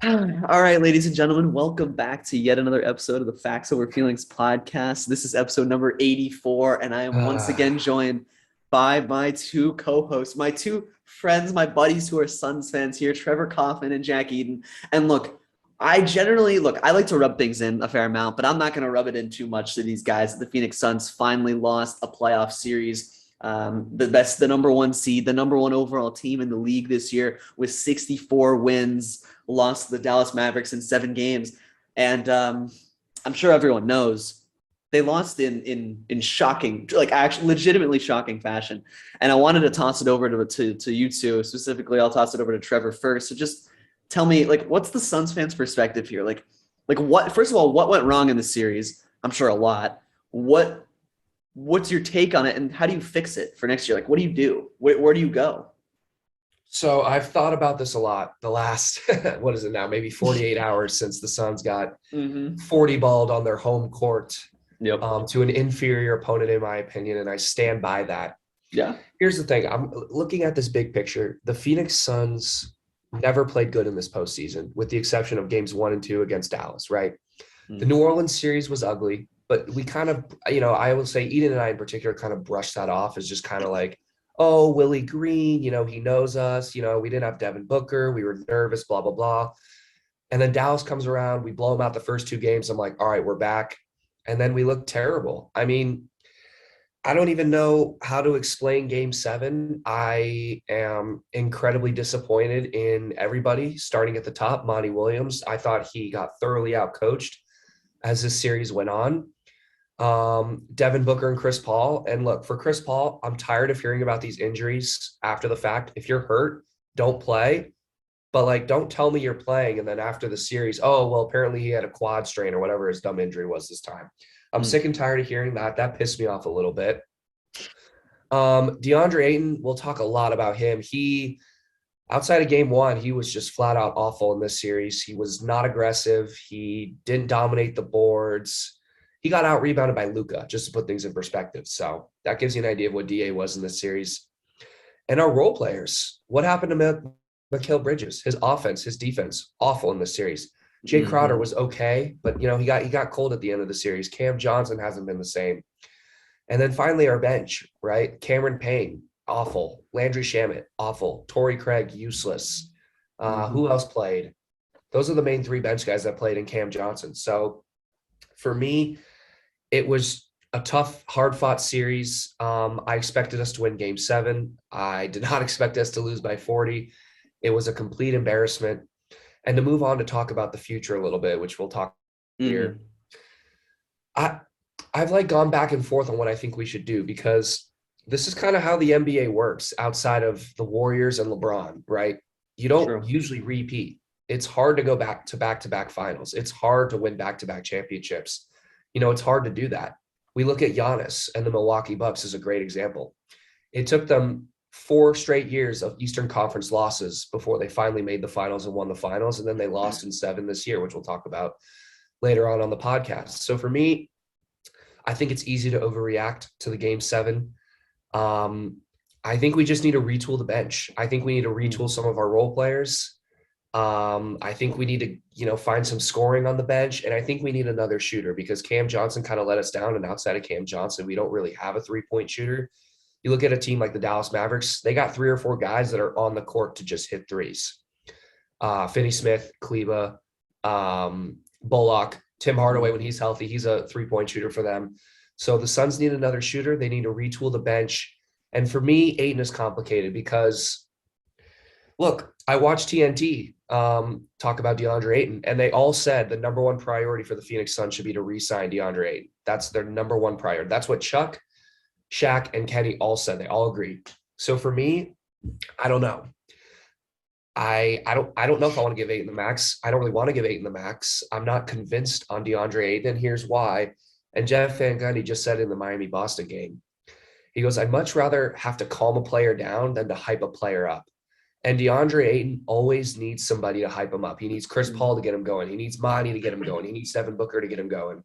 All right, ladies and gentlemen, welcome back to yet another episode of the Facts Over Feelings podcast. This is episode number 84, and I am once again joined by my two co-hosts, my two friends, my buddies who are Suns fans here, Trevor Kaufman and Jack Eden. And look, I like to rub things in a fair amount, but I'm not going to rub it in too much to these guys. The Phoenix Suns finally lost a playoff series. The number one seed, the number one overall team in the league this year with 64 wins, lost to the Dallas Mavericks in 7 games. And I'm sure everyone knows they lost in shocking, like actually legitimately shocking fashion. And I wanted to toss it over to you two. Specifically, I'll toss it over to Trevor first. So just tell me, like, what's the Suns fans' perspective here? Like what, first of all, what went wrong in the series? I'm sure a lot. What's your take on it, and how do you fix it for next year? Like, what do you do? Where do you go? So I've thought about this a lot the last, what is it now, maybe 48 hours since the Suns got 40 balled on their home court to an inferior opponent, in my opinion, and I stand by that. Yeah. Here's the thing. I'm looking at this big picture. The Phoenix Suns never played good in this postseason, with the exception of games 1 and 2 against Dallas, right? The New Orleans series was ugly, but we kind of, I will say Eden and I in particular kind of brushed that off as just kind of like, oh, Willie Green, he knows us. We didn't have Devin Booker. We were nervous, blah, blah, blah. And then Dallas comes around. We blow them out the first 2 games. I'm like, all right, we're back. And then we look terrible. I mean, I don't even know how to explain game 7. I am incredibly disappointed in everybody, starting at the top. Monty Williams, I thought he got thoroughly outcoached as this series went on. Devin Booker and Chris Paul. And look, for Chris Paul, I'm tired of hearing about these injuries after the fact. If you're hurt, don't play. But like, don't tell me you're playing. And then after the series, oh, well, apparently he had a quad strain or whatever his dumb injury was this time. I'm sick and tired of hearing that. That pissed me off a little bit. DeAndre Ayton, we'll talk a lot about him. Outside of game 1, he was just flat out awful in this series. He was not aggressive. He didn't dominate the boards. He got out rebounded by Luka, just to put things in perspective. So that gives you an idea of what DA was in this series. And our role players, what happened to Mikal Bridges? His offense, his defense, awful in this series. Jay Crowder was okay, but he got cold at the end of the series. Cam Johnson hasn't been the same. And then finally our bench, right? Cameron Payne, awful. Landry Shamet, awful. Torrey Craig, useless. Who else played? Those are the main 3 bench guys that played, in Cam Johnson. So for me, it was a tough, hard-fought series. I expected us to win game 7. I did not expect us to lose by 40. It was a complete embarrassment. And to move on to talk about the future a little bit, which we'll talk here, I've like gone back and forth on what I think we should do, because this is kind of how the NBA works outside of the Warriors and LeBron, right? You don't usually repeat. It's hard to go back to back-to-back finals. It's hard to win back-to-back championships. It's hard to do that. We look at Giannis and the Milwaukee Bucks as a great example. It took them 4 straight years of Eastern Conference losses before they finally made the finals and won the finals. And then they lost in 7 this year, which we'll talk about later on the podcast. So for me, I think it's easy to overreact to the game 7. I think we just need to retool the bench. I think we need to retool some of our role players. I think we need to, find some scoring on the bench. And I think we need another shooter, because Cam Johnson kind of let us down. And outside of Cam Johnson, we don't really have a 3-point shooter. You look at a team like the Dallas Mavericks, they got 3 or 4 guys that are on the court to just hit threes. Finney Smith, Kleba, Bullock, Tim Hardaway, when he's healthy, he's a 3-point shooter for them. So the Suns need another shooter. They need to retool the bench. And for me, Ayton is complicated because, look, I watched TNT talk about DeAndre Ayton, and they all said the number 1 priority for the Phoenix Suns should be to re-sign DeAndre Ayton. That's their number 1 priority. That's what Chuck, Shaq, and Kenny all said. They all agreed. So for me, I don't know. I don't know if I want to give Ayton the max. I don't really want to give Ayton the max. I'm not convinced on DeAndre Ayton, and here's why. And Jeff Van Gundy just said in the Miami-Boston game, he goes, I'd much rather have to calm a player down than to hype a player up. And DeAndre Ayton always needs somebody to hype him up. He needs Chris Paul to get him going. He needs Monty to get him going. He needs Devin Booker to get him going.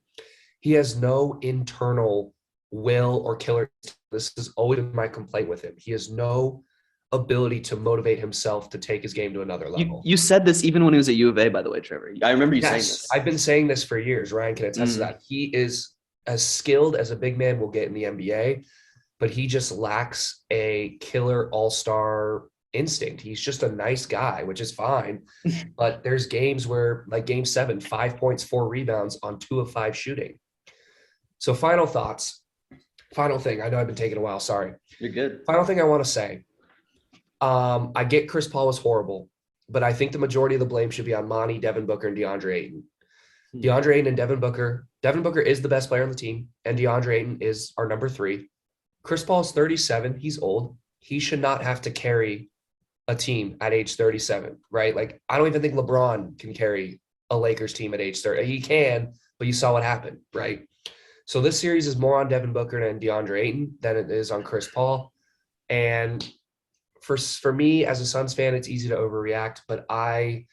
He has no internal will or killer. This has always been my complaint with him. He has no ability to motivate himself to take his game to another level. You said this even when he was at U of A, by the way, Trevor. I remember you saying this. I've been saying this for years. Ryan can attest to that. He is as skilled as a big man will get in the NBA, but he just lacks a killer all-star instinct. He's just a nice guy, which is fine. But there's games where, like game 7, 5 points, 4 rebounds on 2 of 5 shooting. So final thoughts. Final thing. I know I've been taking a while. Sorry. You're good. Final thing I want to say. I get Chris Paul was horrible, but I think the majority of the blame should be on Monty, Devin Booker, and DeAndre Ayton. DeAndre Ayton and Devin Booker. Devin Booker is the best player on the team, and DeAndre Ayton is our number 3. Chris Paul is 37. He's old. He should not have to carry a team at age 37, right? Like, I don't even think LeBron can carry a Lakers team at age 30. He can, but you saw what happened, right? So this series is more on Devin Booker and DeAndre Ayton than it is on Chris Paul. And for me as a Suns fan, it's easy to overreact, but I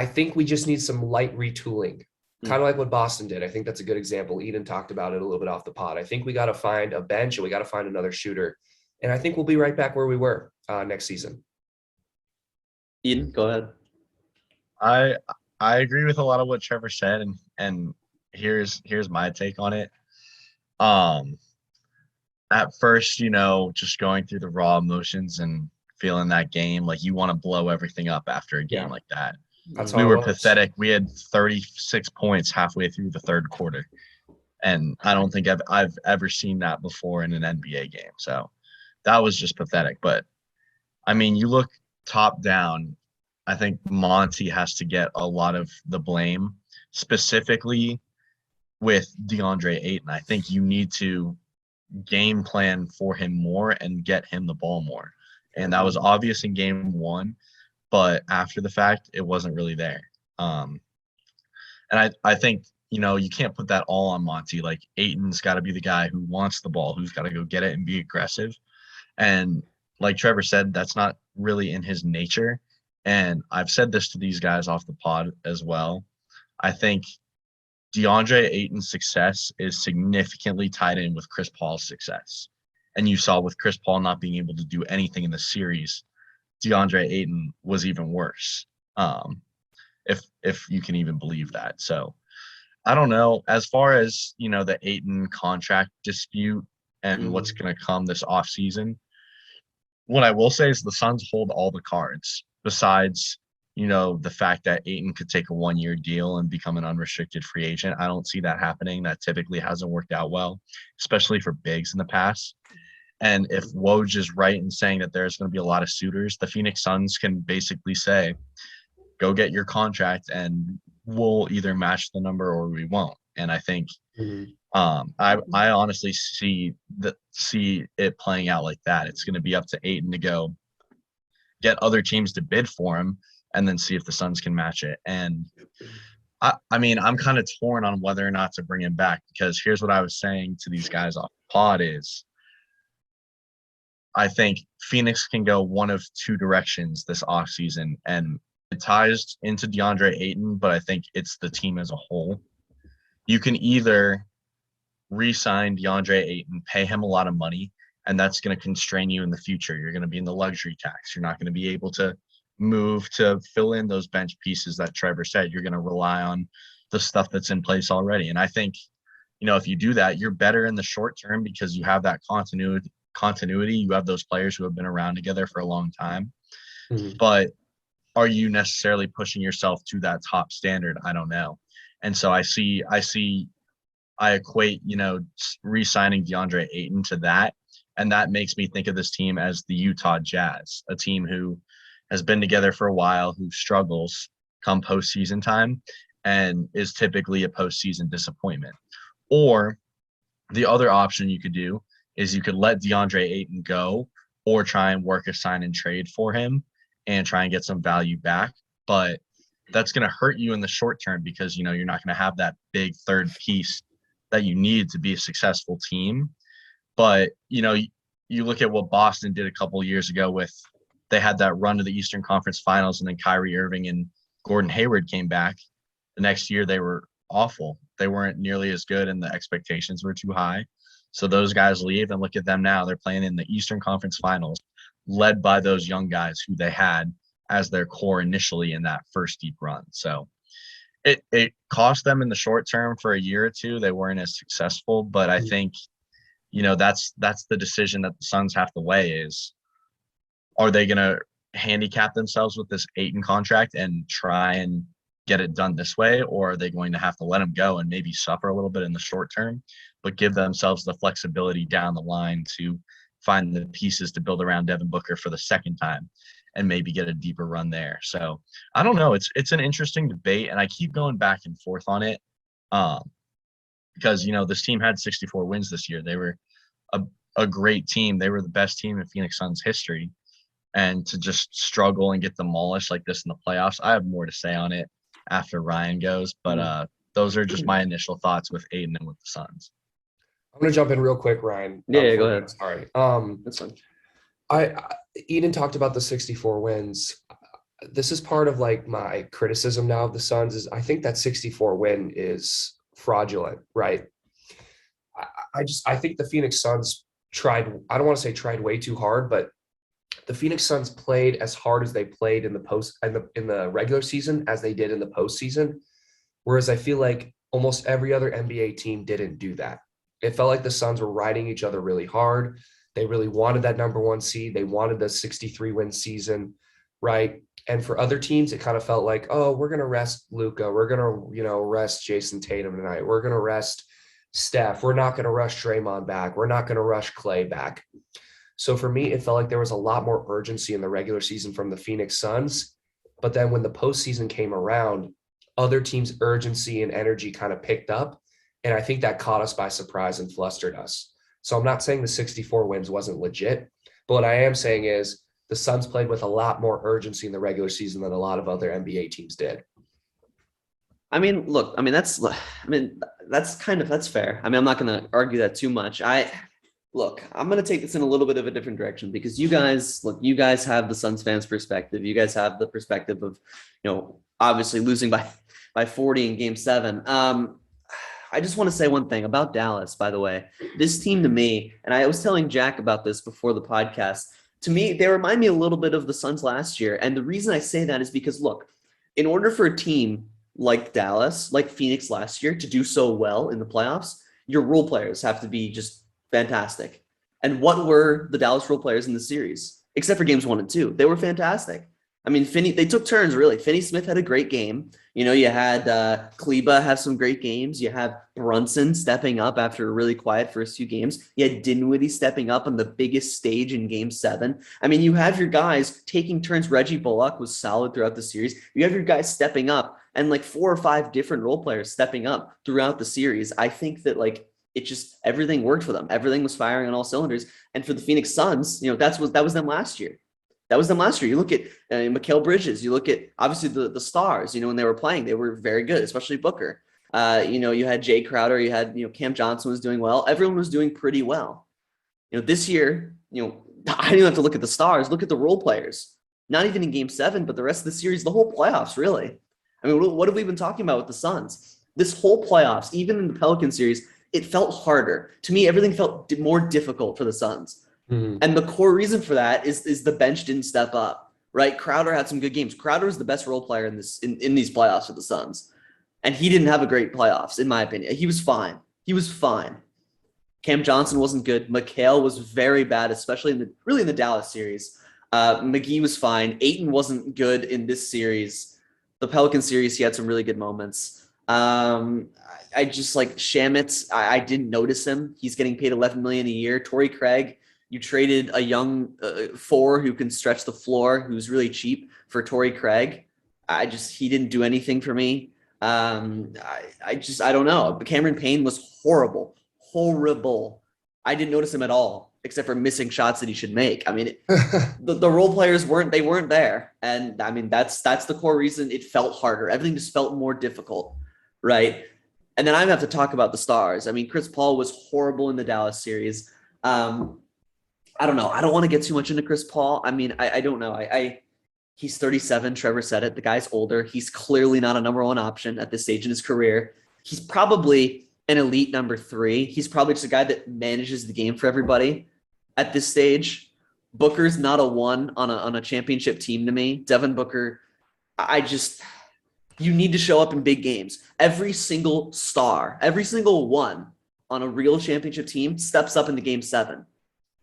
think we just need some light retooling, kind of like what Boston did. I think that's a good example. Eden talked about it a little bit off the pod. I think we got to find a bench and we got to find another shooter. And I think we'll be right back where we were next season. Eden, go ahead. I agree with a lot of what Trevor said, and here's my take on it. At first, just going through the raw emotions and feeling that game, like you want to blow everything up after a game like that. We were pathetic. We had 36 points halfway through the third quarter, and I don't think I've ever seen that before in an NBA game. So that was just pathetic. But I mean, you look top down, I think Monty has to get a lot of the blame, specifically with DeAndre Ayton. I think you need to game plan for him more and get him the ball more. And that was obvious in game 1, but after the fact, it wasn't really there. And I think, you can't put that all on Monty. Like, Ayton's got to be the guy who wants the ball, who's got to go get it and be aggressive. And like Trevor said, that's not really in his nature. And I've said this to these guys off the pod as well. I think DeAndre Ayton's success is significantly tied in with Chris Paul's success. And you saw with Chris Paul not being able to do anything in the series, DeAndre Ayton was even worse, if you can even believe that. So I don't know. As far as, the Ayton contract dispute and what's going to come this offseason, what I will say is the Suns hold all the cards besides the fact that Ayton could take a 1-year deal and become an unrestricted free agent. I don't see that happening. That typically hasn't worked out well, especially for bigs in the past. And if Woj is right in saying that there's going to be a lot of suitors, the Phoenix Suns can basically say, go get your contract and we'll either match the number or we won't. And I think I honestly see it playing out like that. It's going to be up to Ayton to go get other teams to bid for him and then see if the Suns can match it. And I mean, I'm kind of torn on whether or not to bring him back, because here's what I was saying to these guys off the pod is I think Phoenix can go one of 2 directions this offseason, and it ties into DeAndre Ayton, but I think it's the team as a whole. You can either re-sign DeAndre Ayton, pay him a lot of money, and that's going to constrain you in the future. You're going to be in the luxury tax. You're not going to be able to move to fill in those bench pieces that Trevor said. You're going to rely on the stuff that's in place already. And I think, if you do that, you're better in the short term because you have that continuity. You have those players who have been around together for a long time. But are you necessarily pushing yourself to that top standard? I don't know. And so I equate, re-signing DeAndre Ayton to that. And that makes me think of this team as the Utah Jazz, a team who has been together for a while, who struggles come postseason time and is typically a postseason disappointment. Or the other option you could do is you could let DeAndre Ayton go or try and work a sign and trade for him and try and get some value back. But that's going to hurt you in the short term because, you're not going to have that big third piece that you need to be a successful team. But, you look at what Boston did a couple of years ago with they had that run to the Eastern Conference Finals, and then Kyrie Irving and Gordon Hayward came back. The next year they were awful. They weren't nearly as good and the expectations were too high. So those guys leave, and look at them now. They're playing in the Eastern Conference Finals. led by those young guys who they had as their core initially in that first deep run. So it cost them in the short term for a year or two. They weren't as successful, but I think, that's the decision that the Suns have to weigh is, are they going to handicap themselves with this Ayton contract and try and get it done this way, or are they going to have to let him go and maybe suffer a little bit in the short term, but give themselves the flexibility down the line to find the pieces to build around Devin Booker for the second time and maybe get a deeper run there. So I don't know. It's an interesting debate, and I keep going back and forth on it because, this team had 64 wins this year. They were a great team. They were the best team in Phoenix Suns history. And to just struggle and get demolished like this in the playoffs, I have more to say on it after Ryan goes. But those are just my initial thoughts with Aiden and with the Suns. I'm going to jump in real quick, Ryan. Yeah, go ahead. Sorry. That's fine. Eden talked about the 64 wins. This is part of like my criticism now of the Suns is I think that 64 win is fraudulent, right? I think the Phoenix Suns tried, I don't want to say tried way too hard, but the Phoenix Suns played as hard as they played in the regular season as they did in the postseason. Whereas I feel like almost every other NBA team didn't do that. It felt like the Suns were riding each other really hard. They really wanted that number one seed. They wanted the 63-win season, right? And for other teams, it kind of felt like, oh, we're going to rest Luka. We're going to, rest Jason Tatum tonight. We're going to rest Steph. We're not going to rush Draymond back. We're not going to rush Clay back. So for me, it felt like there was a lot more urgency in the regular season from the Phoenix Suns. But then when the postseason came around, other teams' urgency and energy kind of picked up. And I think that caught us by surprise and flustered us. So I'm not saying the 64 wins wasn't legit, but what I am saying is the Suns played with a lot more urgency in the regular season than a lot of other NBA teams did. Look, that's fair. I'm not going to argue that too much. I'm going to take this in a little bit of a different direction because you guys have the Suns fans' perspective. You guys have the perspective of, obviously losing by 40 in Game 7. I just want to say one thing about Dallas, by the way. This team to me, and I was telling Jack about this before the podcast, to me, they remind me a little bit of the Suns last year. And the reason I say that is because, look, in order for a team like Dallas, like Phoenix last year, to do so well in the playoffs, your role players have to be just fantastic. And what were the Dallas role players in the series? Except for games 1 and 2. They were fantastic. They took turns, really. Finney-Smith had a great game. You had Kleba have some great games. You have Brunson stepping up after a really quiet first 2 games. You had Dinwiddie stepping up on the biggest stage in Game 7. You have your guys taking turns. Reggie Bullock was solid throughout the series. You have your guys stepping up and 4 or 5 different role players stepping up throughout the series. I think that it just, everything worked for them. Everything was firing on all cylinders. And for the Phoenix Suns, that was them last year. That was them last year. You look at Mikal Bridges. You look at, obviously, the stars. When they were playing, they were very good, especially Booker. You had Jay Crowder. You had, Cam Johnson was doing well. Everyone was doing pretty well. This year, I didn't even have to look at the stars. Look at the role players. Not even in Game 7, but the rest of the series, the whole playoffs, really. What have we been talking about with the Suns? This whole playoffs, even in the Pelican series, it felt harder. To me, everything felt more difficult for the Suns. Mm-hmm. And the core reason for that is the bench didn't step up, right? Crowder had some good games. Crowder was the best role player in these playoffs for the Suns. And he didn't have a great playoffs, in my opinion. He was fine. Cam Johnson wasn't good. Mikal was very bad, especially in the Dallas series. McGee was fine. Ayton wasn't good in this series. The Pelican series, he had some really good moments. I just Shamet. I didn't notice him. He's getting paid $11 million a year. Torrey Craig, you traded a young 4 who can stretch the floor, who's really cheap, for Torrey Craig. He didn't do anything for me. I don't know. But Cameron Payne was horrible. I didn't notice him at all, except for missing shots that he should make. The role players weren't there. And that's the core reason it felt harder. Everything just felt more difficult, right? And then I have to talk about the stars. Chris Paul was horrible in the Dallas series. I don't know. I don't want to get too much into Chris Paul. I don't know. He's 37. Trevor said it. The guy's older. He's clearly not a number 1 option at this stage in his career. He's probably an elite number 3. He's probably just a guy that manages the game for everybody at this stage. Booker's not a 1 on a championship team to me. Devin Booker, you need to show up in big games. Every single star, every single one on a real championship team steps up into game 7.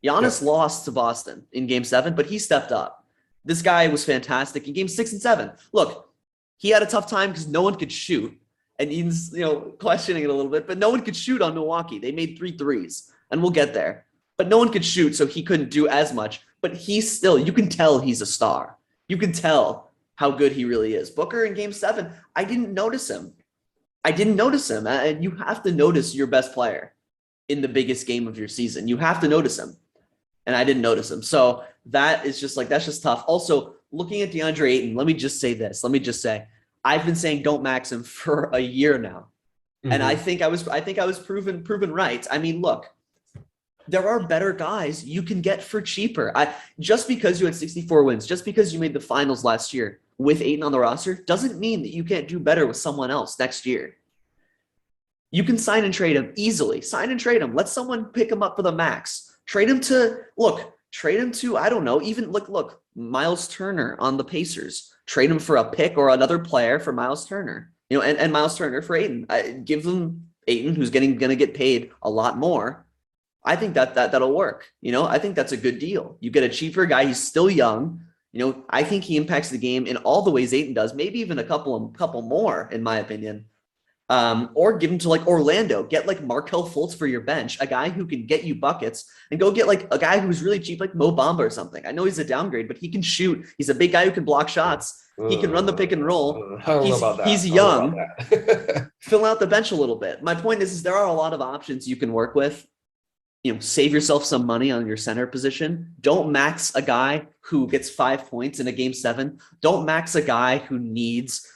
Giannis lost to Boston in game 7, but he stepped up. This guy was fantastic in game 6 and 7. Look, he had a tough time because no one could shoot. And he's, questioning it a little bit, but no one could shoot on Milwaukee. They made 3 threes, and we'll get there. But no one could shoot, so he couldn't do as much. But he's still, you can tell he's a star. You can tell how good he really is. Booker in game 7, I didn't notice him. And you have to notice your best player in the biggest game of your season. You have to notice him. And I didn't notice him. So that is just that's just tough. Also, looking at DeAndre Ayton, let me just say, I've been saying don't max him for a year now. Mm-hmm. And I think I was proven right. I mean, look, there are better guys you can get for cheaper. Just because you had 64 wins, just because you made the finals last year with Ayton on the roster, doesn't mean that you can't do better with someone else next year. You can sign and trade him easily. Sign and trade him. Let someone pick him up for the max. Trade him to, I don't know, even look, Miles Turner on the Pacers. Trade him for a pick or another player for Miles Turner. And Miles Turner for Ayton. Give them Ayton, who's going to get paid a lot more. I think that'll work. I think that's a good deal. You get a cheaper guy. He's still young. I think he impacts the game in all the ways Ayton does, maybe even a couple more, in my opinion. Or give him to Orlando. Get Markelle Fultz for your bench, a guy who can get you buckets, and go get a guy who's really cheap, like Mo Bamba or something. I know he's a downgrade, but he can shoot. He's a big guy who can block shots. He can run the pick and roll. I don't know about that. He's young. Fill out the bench a little bit. My point is there are a lot of options you can work with. Save yourself some money on your center position. Don't max a guy who gets 5 points in a game 7. Don't max a guy who needs,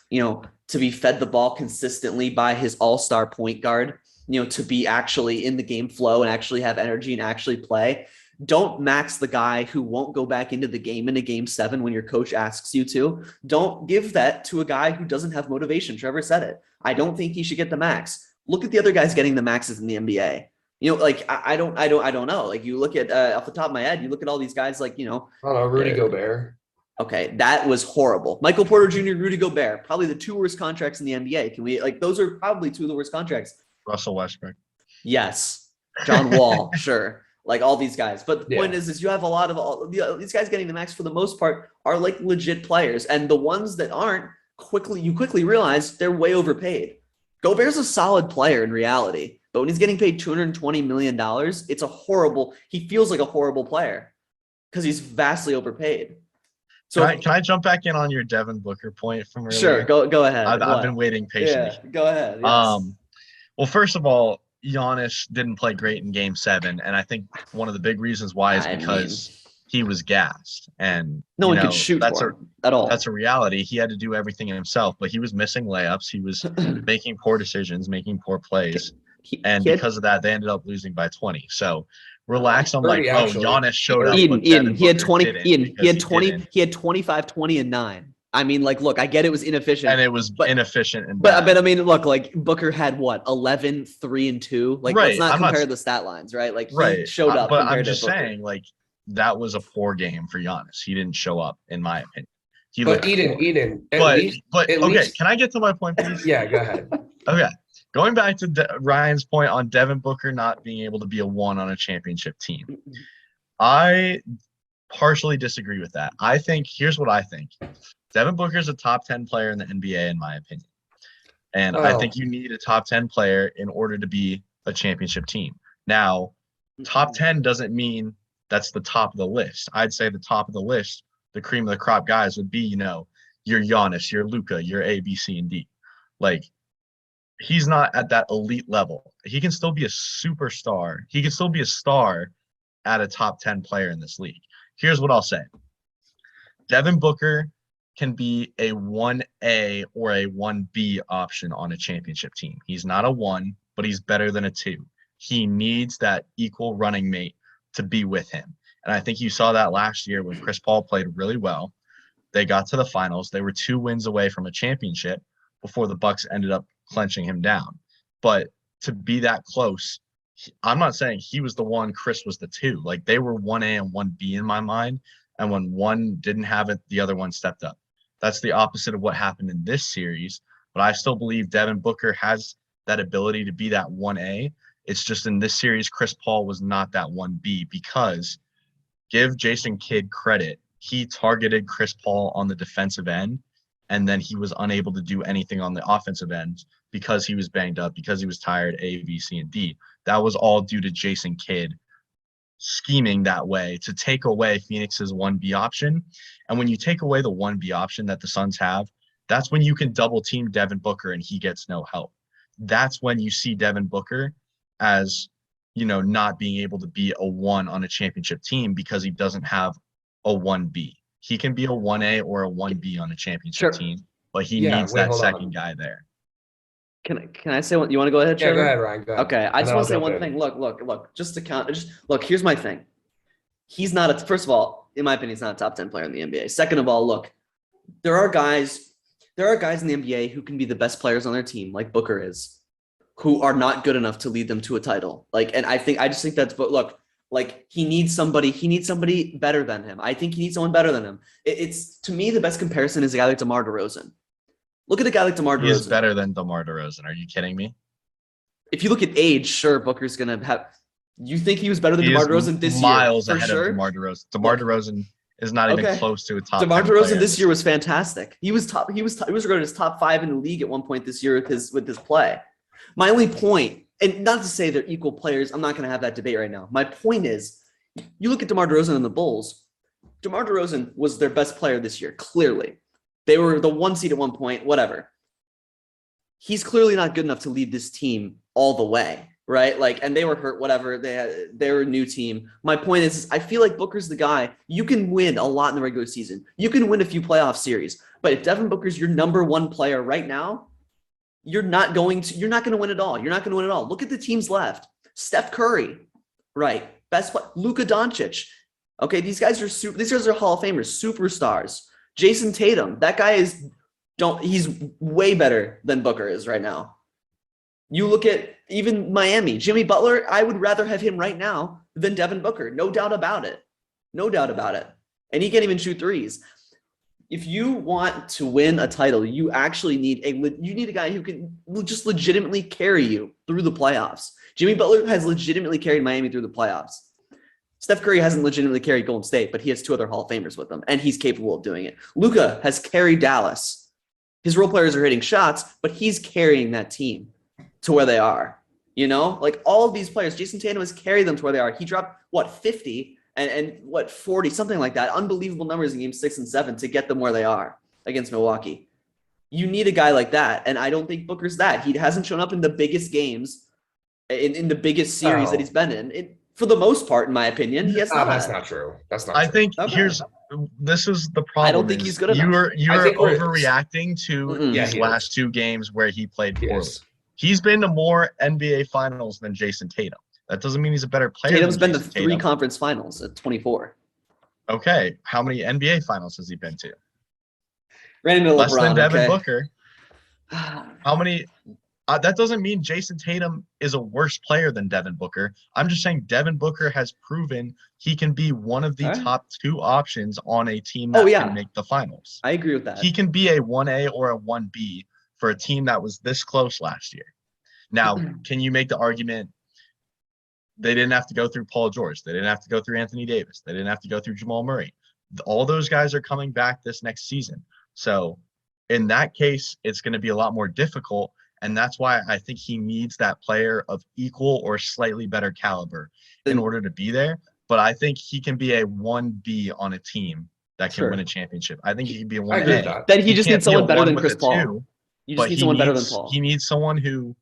to be fed the ball consistently by his all-star point guard, to be actually in the game flow and actually have energy and actually play. Don't max the guy who won't go back into the game in a game 7 when your coach asks you to. Don't give that to a guy who doesn't have motivation. Trevor said it. I don't think he should get the max. Look at the other guys getting the maxes in the NBA. I don't know. You look at off the top of my head, you look at all these guys I don't know, Rudy Gobert. Okay, that was horrible. Michael Porter Jr., Rudy Gobert, probably the 2 worst contracts in the NBA. Can we those are probably 2 of the worst contracts. Russell Westbrook. Yes. John Wall, sure. All these guys. But the point is you have a lot of these guys getting the max for the most part are legit players. And the ones that aren't, you quickly realize they're way overpaid. Gobert's a solid player in reality. But when he's getting paid $220 million, he feels like a horrible player because he's vastly overpaid. So can I jump back in on your Devin Booker point from earlier? Sure, go ahead. I've been waiting patiently. Yeah, go ahead. Yes. Well, first of all, Giannis didn't play great in game 7. And I think one of the big reasons why is because he was gassed. And no one could shoot at all. That's a reality. He had to do everything himself, but he was missing layups. He was making poor decisions, making poor plays. Because of that, they ended up losing by 20. So relax on Giannis showed up. Ian, he had 20. He had 25, 20, and 9. I mean, look, I get it was inefficient. And it was inefficient. And but I mean, look, Booker had what, 11, 3, and 2. Let's not compare the stat lines, right? He showed up. But I'm just saying, that was a poor game for Giannis. He didn't show up, in my opinion. Eden. But okay, can I get to my point, please? Yeah, go ahead. Okay. Going back to Ryan's point on Devin Booker not being able to be a 1 on a championship team, I partially disagree with that. Here's what I think. Devin Booker is a top 10 player in the NBA, in my opinion. And I think you need a top 10 player in order to be a championship team. Now, top 10 doesn't mean that's the top of the list. I'd say the top of the list, the cream of the crop guys would be, your Giannis, your Luka, your A, B, C, and D. He's not at that elite level. He can still be a superstar. He can still be a star at a top 10 player in this league. Here's what I'll say. Devin Booker can be a 1A or a 1B option on a championship team. He's not a 1, but he's better than a 2. He needs that equal running mate to be with him. And I think you saw that last year when Chris Paul played really well. They got to the finals. They were 2 wins away from a championship before the Bucks ended up clenching him down. But to be that close I'm not saying he was the 1, Chris was the 2. Like they were 1A and 1B in my mind. And when one didn't have it, the other one stepped up. That's the opposite of what happened in this series. But I still believe Devin Booker has that ability to be that 1A. It's just in this series, Chris Paul was not that 1B because give Jason Kidd credit. He targeted Chris Paul on the defensive end, and then he was unable to do anything on the offensive end because he was banged up, because he was tired, A, B, C, and D. That was all due to Jason Kidd scheming that way to take away Phoenix's 1B option. And when you take away the 1B option that the Suns have, that's when you can double team Devin Booker and he gets no help. That's when you see Devin Booker as, not being able to be a 1 on a championship team because he doesn't have a 1B. He can be a 1A or a 1B on a championship team, but he needs that second guy there. Can I say what you want to go ahead, Trevor? Yeah, go ahead, Ryan. Go ahead. Okay, I just want to say one thing. Look. Just to count. Look. Here's my thing. He's not first of all, in my opinion, he's not a top 10 player in the NBA. Second of all, look, there are guys in the NBA who can be the best players on their team, like Booker is, who are not good enough to lead them to a title. And I just think that's. But look, he needs somebody better than him. I think he needs someone better than him. It's to me the best comparison is a guy like DeMar DeRozan. Look at a guy like DeMar DeRozan. He is better than DeMar DeRozan. Are you kidding me? If you look at age, sure, Booker's going to have – you think he was better than DeMar DeRozan this year? Miles ahead of DeMar DeRozan. DeMar DeRozan is not even close to a top 10 DeMar DeRozan player. this year was fantastic. He was regarded as top 5 in the league at one point this year with his play. My only point, and not to say they're equal players, I'm not going to have that debate right now. My point is, you look at DeMar DeRozan and the Bulls, DeMar DeRozan was their best player this year, clearly. They were the 1 seed at one point, whatever. He's clearly not good enough to lead this team all the way, right? And they were hurt, whatever. They were a new team. My point is, I feel like Booker's the guy. You can win a lot in the regular season. You can win a few playoff series. But if Devin Booker's your number 1 player right now, you're not going to win it all. You're not going to win it all. Look at the teams left. Steph Curry, right? Luka Doncic. Okay, these guys are Hall of Famers, superstars. Jason Tatum, that guy he's way better than Booker is right now. You look at even Miami, Jimmy Butler, I would rather have him right now than Devin Booker. No doubt about it. And he can't even shoot threes. If you want to win a title, you actually need a guy who can just legitimately carry you through the playoffs. Jimmy Butler has legitimately carried Miami through the playoffs. Steph Curry hasn't legitimately carried Golden State, but he has 2 other Hall of Famers with him, and he's capable of doing it. Luka has carried Dallas. His role players are hitting shots, but he's carrying that team to where they are. All of these players, Jason Tatum has carried them to where they are. He dropped, 50 and 40, something like that. Unbelievable numbers in games 6 and 7 to get them where they are against Milwaukee. You need a guy like that, and I don't think Booker's that. He hasn't shown up in the biggest games, in the biggest series that he's been in. For the most part, in my opinion, he has not. That's not true. That's not. I think this is the problem. I don't think he's good enough. You're overreacting to these last 2 games where he played poorly. He's been to more NBA finals than Jason Tatum. That doesn't mean he's a better player. Tatum's been to 3 conference finals at 24. Okay, how many NBA finals has he been to? Less than Devin Booker. How many? That doesn't mean Jason Tatum is a worse player than Devin Booker. I'm just saying Devin Booker has proven he can be one of the top 2 options on a team that can make the finals. I agree with that. He can be a 1A or a 1B for a team that was this close last year. Now, can you make the argument they didn't have to go through Paul George? They didn't have to go through Anthony Davis. They didn't have to go through Jamal Murray. All those guys are coming back this next season. So in that case, it's going to be a lot more difficult. And that's why I think he needs that player of equal or slightly better caliber in order to be there. But I think he can be a 1B on a team that can win a championship. I think he can be a 1A. Then he just needs someone better than Chris Paul. You just need someone better than Paul. He needs someone who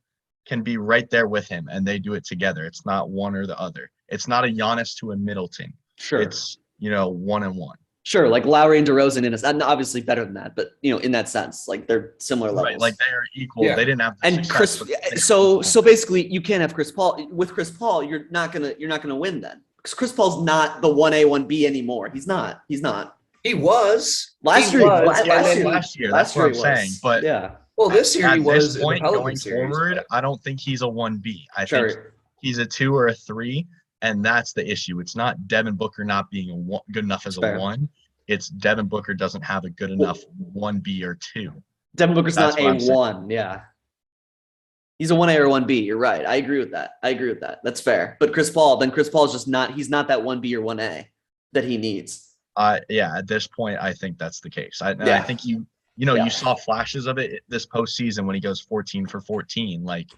can be right there with him, and they do it together. It's not one or the other. It's not a Giannis to a Middleton. Sure. It's, 1-1. Sure, like Lowry and DeRozan and obviously better than that, but in that sense, they're similar levels. Right, they're equal. Yeah. They didn't have and Chris. So basically, you can't have Chris Paul. With Chris Paul, you're not gonna win then, because Chris Paul's not the 1A 1B anymore. He's not. He was last year. That's what I'm saying. But yeah. Well, this year he was. At this point, going forward, I don't think he's a 1B. I think He's a 2 or a 3, and that's the issue. It's not Devin Booker not being good enough as a 1. It's Devin Booker doesn't have a good enough 1B or 2. Devin Booker's not a 1. Yeah. He's a 1A or 1B. You're right. I agree with that. That's fair. But Chris Paul is just not, he's not that 1B or 1A that he needs. Yeah, at this point, I think that's the case. I think you saw flashes of it this postseason when he goes 14 for 14. Like,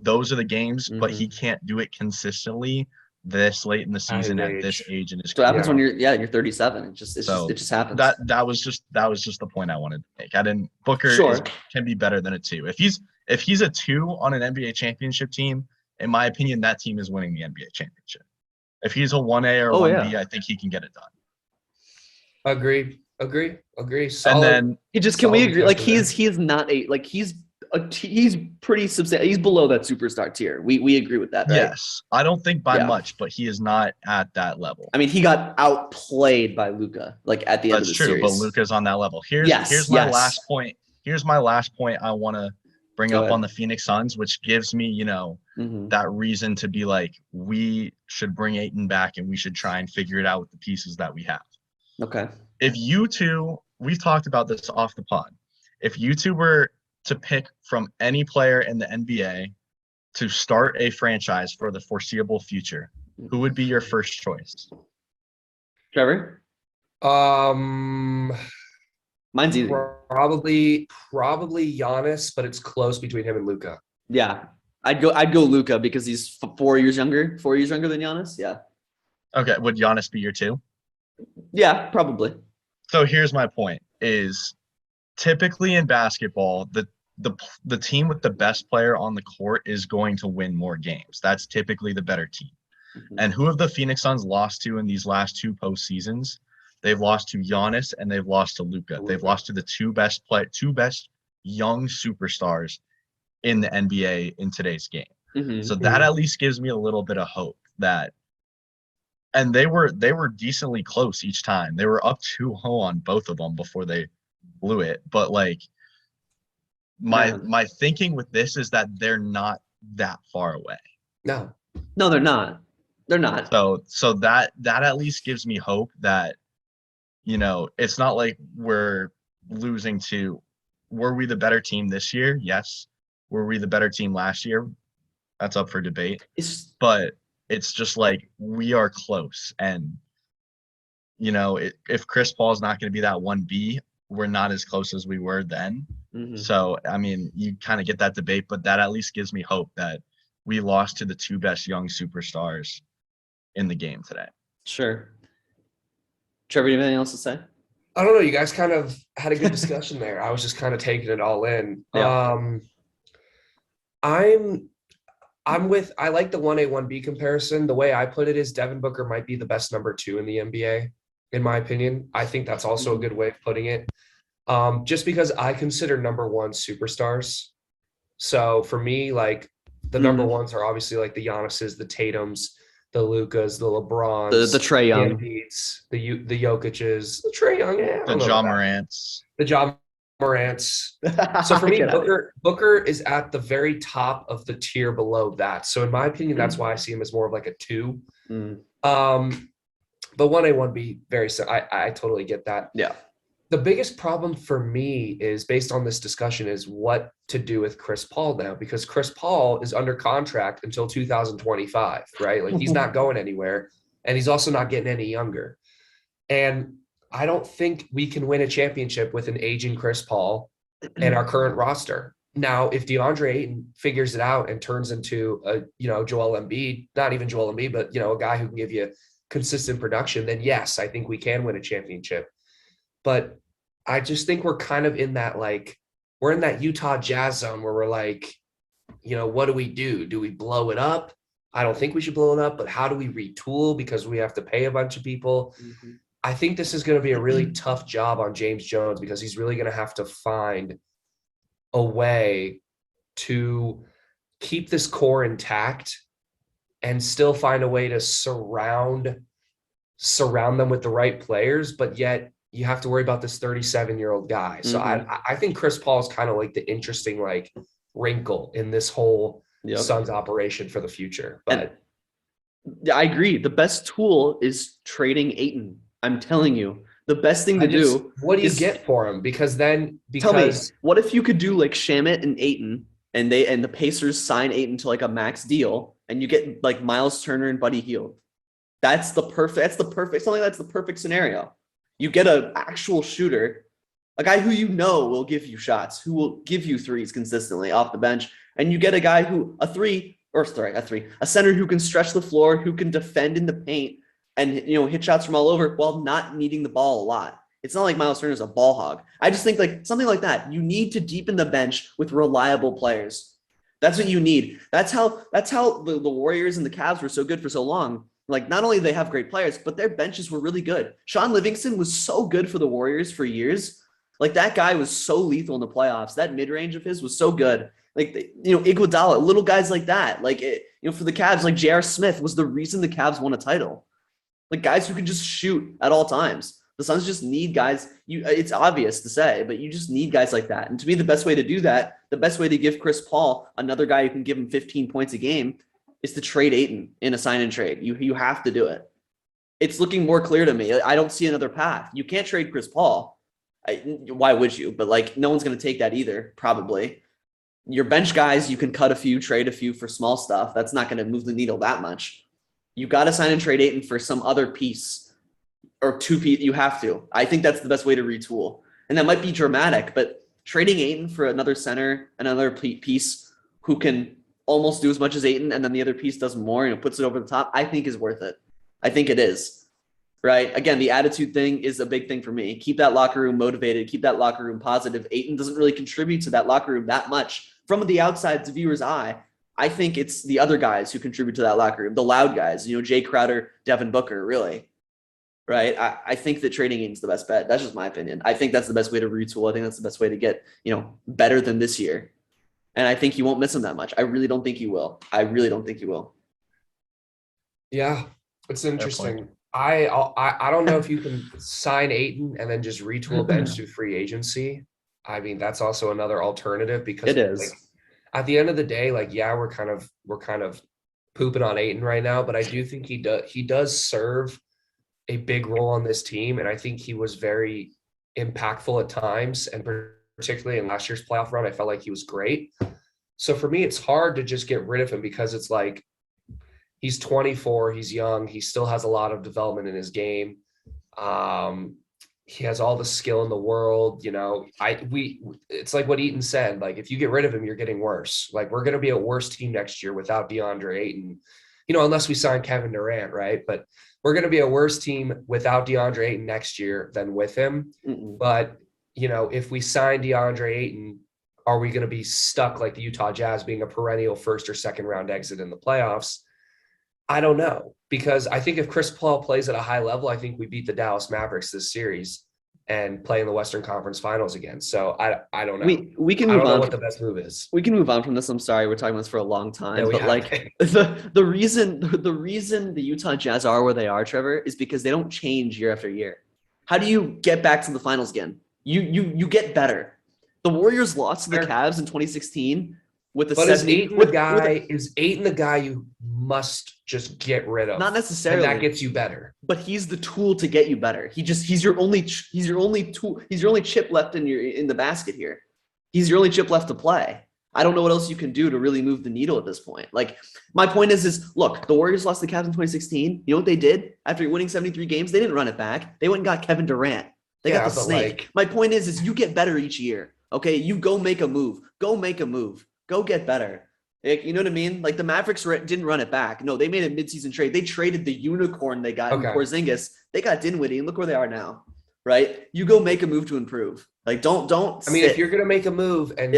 those are the games, but he can't do it consistently this late in the season at this age in his career. So it happens when you're 37. It just happens. That was just the point I wanted to make. Booker can be better than a 2. If he's a 2 on an NBA championship team, in my opinion, that team is winning the NBA championship. If he's a 1A or 1B, I think he can get it done. Agree. Solid, and then can we agree? Like, he's not he's pretty substantial. He's below that superstar tier. We agree with that, right? Yes. I don't think by much, but he is not at that level. I mean, he got outplayed by Luka, like, at the end of the series. That's true, but Luka's on that level. Here's my last point. Here's my last point I want to bring up on the Phoenix Suns, which gives me, that reason to be like, we should bring Ayton back and we should try and figure it out with the pieces that we have. Okay. If you two, we've talked about this off the pod. If you two were to pick from any player in the NBA to start a franchise for the foreseeable future, who would be your first choice? Trevor? Mine's easy. Probably Giannis, but it's close between him and Luka. Yeah. I'd go Luka because he's 4 years younger than Giannis. Yeah. Okay. Would Giannis be your 2? Yeah, probably. So here's my point is typically in basketball, the team with the best player on the court is going to win more games. That's typically the better team. And who have the Phoenix Suns lost to in these last 2 postseasons? They've lost to Giannis and they've lost to Luka. They've lost to the two best young superstars in the NBA in today's game. So that at least gives me a little bit of hope that, and they were decently close each time. They were up 2-0 on both of them before they blew it. But like my thinking with this is that they're not that far away. No, they're not. They're not. So that at least gives me hope that, it's not like we're losing to, were we the better team this year? Yes. Were we the better team last year? That's up for debate. But it's just like we are close. And, if Chris Paul's not going to be that 1B, we're not as close as we were then. So, I mean, you kind of get that debate, but that at least gives me hope that we lost to the 2 best young superstars in the game today. Sure. Trevor, you have anything else to say? I don't know. You guys kind of had a good discussion there. I was just kind of taking it all in. Yeah. I like the 1A, 1B comparison. The way I put it is Devin Booker might be the best number 2 in the NBA, in my opinion. I think that's also a good way of putting it. Just because I consider number 1 superstars. So for me, like, the number 1s are obviously like the Giannis's, the Tatums, the Lukas, the LeBrons, the Trae Young, the Jokic's, the Trae Young, the John Morants, So for me, Booker is at the very top of the tier below that. So in my opinion, that's why I see him as more of like a 2. But 1A, 1B, very simple. I totally get that. Yeah. The biggest problem for me is, based on this discussion, is what to do with Chris Paul now, because Chris Paul is under contract until 2025, right? Like, he's not going anywhere, and he's also not getting any younger. And I don't think we can win a championship with an aging Chris Paul and our current roster. Now, if DeAndre Ayton figures it out and turns into a, Joel Embiid, not even Joel Embiid, but, a guy who can give you consistent production, then yes, I think we can win a championship. But I just think we're kind of in that, like, we're in that Utah Jazz zone where we're like, what do we do? Do we blow it up? I don't think we should blow it up, but how do we retool because we have to pay a bunch of people? I think this is going to be a really tough job on James Jones, because he's really going to have to find a way to keep this core intact and still find a way to surround them with the right players, but yet you have to worry about this 37-year-old guy. So I think Chris Paul is kind of like the interesting, like, wrinkle in this whole Suns operation for the future. But I agree. The best tool is trading Ayton. I'm telling you, the best thing to do. What do you get for him? Tell me, what if you could do like Shamit and Ayton, and the Pacers sign Ayton to like a max deal, and you get like Miles Turner and Buddy Hield? That's the perfect scenario. You get an actual shooter, a guy who will give you shots, who will give you threes consistently off the bench, and you get a guy a center who can stretch the floor, who can defend in the paint, and hit shots from all over while not needing the ball a lot. It's not like Miles Turner is a ball hog. I just think like something like that. You need to deepen the bench with reliable players. That's what you need. That's how the Warriors and the Cavs were so good for so long. Like, not only do they have great players, but their benches were really good. Sean Livingston was so good for the Warriors for years. Like, that guy was so lethal in the playoffs. That mid-range of his was so good. Like, Iguodala, little guys like that. Like, for the Cavs, like J.R. Smith was the reason the Cavs won a title. Like, guys who can just shoot at all times. The Suns just need guys. It's obvious to say, but you just need guys like that. And to me, the best way to do that, the best way to give Chris Paul another guy who can give him 15 points a game, is to trade Ayton in a sign and trade. You have to do it. It's looking more clear to me. I don't see another path. You can't trade Chris Paul. Why would you? But like, no one's going to take that either, probably. Your bench guys, you can cut a few, trade a few for small stuff. That's not going to move the needle that much. You got to sign and trade Ayton for some other piece or two piece. You have to. I think that's the best way to retool. And that might be dramatic, but trading Ayton for another center, another piece who can almost do as much as Ayton, and then the other piece does more and it puts it over the top, I think is worth it. I think it is. Right? Again, the attitude thing is a big thing for me. Keep that locker room motivated. Keep that locker room positive. Ayton doesn't really contribute to that locker room that much. From the outside viewer's eye, I think it's the other guys who contribute to that locker room, the loud guys, Jay Crowder, Devin Booker, really. Right? I think that trading Ayton's the best bet. That's just my opinion. I think that's the best way to retool. I think that's the best way to get, better than this year. And I think you won't miss him that much. I really don't think you will. Yeah, it's interesting. I don't know if you can sign Ayton and then just retool bench through free agency. I mean, that's also another alternative because it is. Like, at the end of the day, like, yeah, we're kind of pooping on Ayton right now, but I do think he does serve a big role on this team, and I think he was very impactful at times, and particularly in last year's playoff run, I felt like he was great. So for me, it's hard to just get rid of him because it's like, he's 24, he's young, he still has a lot of development in his game. He has all the skill in the world, it's like what Eaton said, like, if you get rid of him, you're getting worse. Like, we're going to be a worse team next year without DeAndre Ayton, unless we sign Kevin Durant, right? But we're going to be a worse team without DeAndre Ayton next year than with him. But, if we sign DeAndre Ayton, are we going to be stuck like the Utah Jazz being a perennial first or second round exit in the playoffs? I don't know, because I think if Chris Paul plays at a high level, I think we beat the Dallas Mavericks this series and play in the Western Conference Finals again. So I don't know. We can move on. What the best move is. We can move on from this. I'm sorry, we're talking about this for a long time. Yeah, but like the reason the Utah Jazz are where they are, Trevor, is because they don't change year after year. How do you get back to the finals again? You get better. The Warriors lost to the Cavs in 2016 with the Is Ayton the guy you must just get rid of? Not necessarily. And that gets you better. But he's the tool to get you better. He's your only tool. He's your only chip left in the basket here. He's your only chip left to play. I don't know what else you can do to really move the needle at this point. Like, my point is look, the Warriors lost the Cavs in 2016. You know what they did after winning 73 games? They didn't run it back. They went and got Kevin Durant. They got the snake. My point is you get better each year. Okay, you go make a move. Go get better. You know what I mean? Like, the Mavericks didn't run it back. No, they made a midseason trade. They traded the unicorn they got in Porzingis. They got Dinwiddie, and look where they are now, right? You go make a move to improve. Like, don't. I mean, if you're gonna make a move and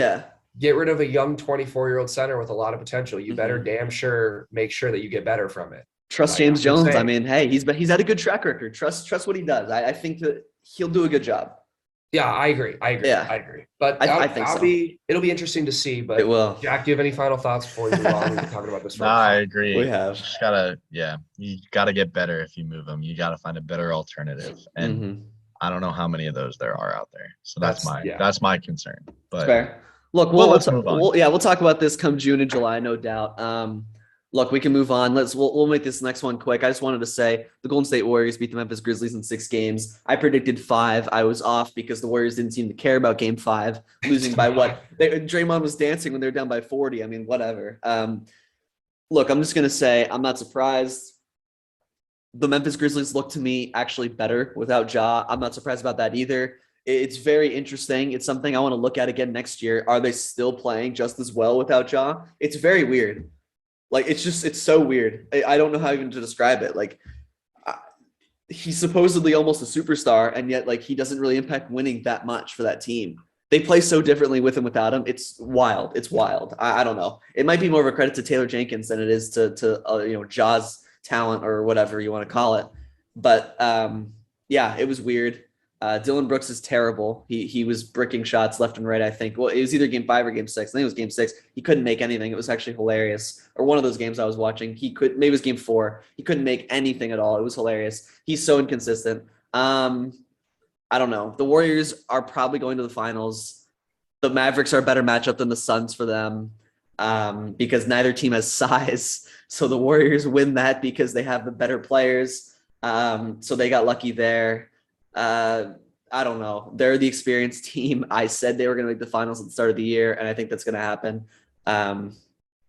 get rid of a young 24-year-old center with a lot of potential, you better damn sure make sure that you get better from it. Trust James Jones. I mean, hey, he's had a good track record. Trust what he does. I think that he'll do a good job. Yeah, I agree. Yeah. I agree. But I think it'll be interesting to see. But it will. Jack, do you have any final thoughts before we move on? We've been talking about this for I agree. We have. You gotta get better if you move them. You gotta find a better alternative. And I don't know how many of those there are out there. So that's my concern. But fair. Look, let's move on. We'll talk about this come June and July, no doubt. Look, we can move on. We'll make this next one quick. I just wanted to say the Golden State Warriors beat the Memphis Grizzlies in 6 games. I predicted 5. I was off because the Warriors didn't seem to care about Game 5, losing by what? Draymond was dancing when they were down by 40. I mean, whatever. Look, I'm just gonna say I'm not surprised. The Memphis Grizzlies look to me actually better without Ja. I'm not surprised about that either. It's very interesting. It's something I want to look at again next year. Are they still playing just as well without Ja? It's very weird. Like, it's so weird. I don't know how even to describe it. Like, he's supposedly almost a superstar, and yet, like, he doesn't really impact winning that much for that team. They play so differently with him, without him. It's wild. It's wild. I don't know. It might be more of a credit to Taylor Jenkins than it is to Ja's talent or whatever you want to call it. But yeah, it was weird. Dylan Brooks is terrible. He was bricking shots left and right, I think. Well, it was either Game 5 or Game 6. I think it was Game 6. He couldn't make anything. It was actually hilarious. Or one of those games I was watching. Maybe it was Game 4. He couldn't make anything at all. It was hilarious. He's so inconsistent. I don't know. The Warriors are probably going to the finals. The Mavericks are a better matchup than the Suns for them because neither team has size. So the Warriors win that because they have the better players. So they got lucky there. I don't know. They're the experienced team. I said they were going to make the finals at the start of the year, and I think that's going to happen.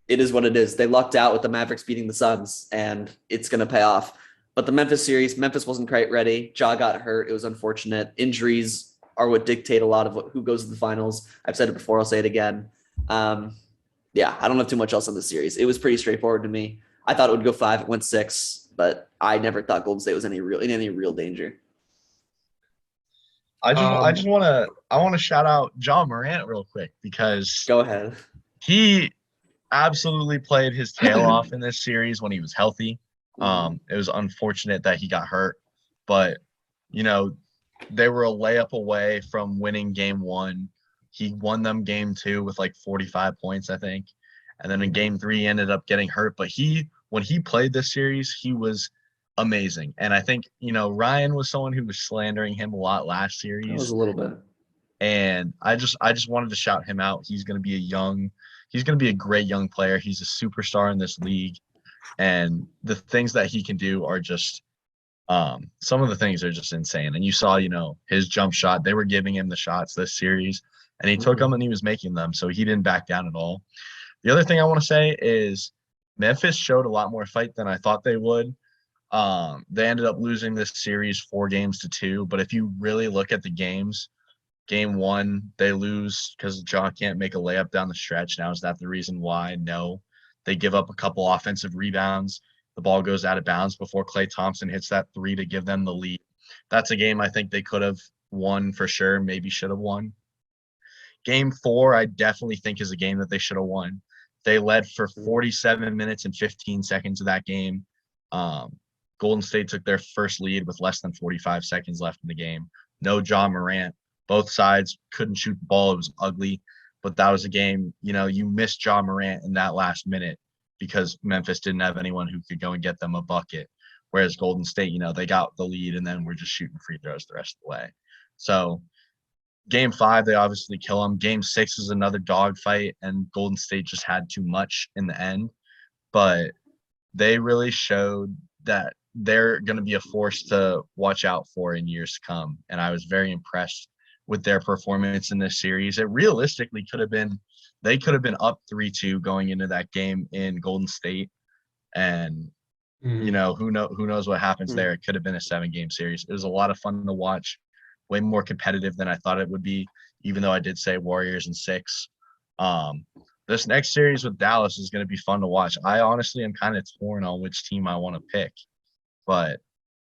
It is what it is. They lucked out with the Mavericks beating the Suns, and it's going to pay off. But the Memphis series, Memphis wasn't quite ready. Ja got hurt. It was unfortunate. Injuries are what dictate a lot of who goes to the finals. I've said it before. I'll say it again. Yeah, I don't have too much else on this series. It was pretty straightforward to me. I thought it would go 5. It went 6, but I never thought Golden State was in any real danger. I want to shout out Ja Morant real quick because go ahead. He absolutely played his tail off in this series when he was healthy. It was unfortunate that he got hurt, but they were a layup away from winning Game 1. He won them Game 2 with like 45 points, I think, and then in Game 3 he ended up getting hurt. But when he played this series, he was amazing. And I think, Ryan was someone who was slandering him a lot last series. That was a little bit. And I just wanted to shout him out. He's going to be a great young player. He's a superstar in this league. And the things that he can do are just some of the things are just insane. And you saw, his jump shot. They were giving him the shots this series, and he took them and he was making them. So he didn't back down at all. The other thing I want to say is Memphis showed a lot more fight than I thought they would. They ended up losing this series 4-2, but if you really look at the games, Game 1, they lose because Ja can't make a layup down the stretch. Now, is that the reason why? No. They give up a couple offensive rebounds. The ball goes out of bounds before Klay Thompson hits that 3 to give them the lead. That's a game I think they could have won for sure, maybe should have won. Game 4, I definitely think is a game that they should have won. They led for 47 minutes and 15 seconds of that game. Golden State took their first lead with less than 45 seconds left in the game. No Ja Morant. Both sides couldn't shoot the ball. It was ugly. But that was a game, you missed Ja Morant in that last minute because Memphis didn't have anyone who could go and get them a bucket. Whereas Golden State, they got the lead and then we're just shooting free throws the rest of the way. So Game 5, they obviously kill them. Game 6 is another dogfight, and Golden State just had too much in the end. But they really showed that they're going to be a force to watch out for in years to come. And I was very impressed with their performance in this series. It realistically they could have been up 3-2 going into that game in Golden State. And, who knows what happens there. It could have been a 7-game series. It was a lot of fun to watch, way more competitive than I thought it would be, even though I did say Warriors in 6. This next series with Dallas is going to be fun to watch. I honestly am kind of torn on which team I want to pick, but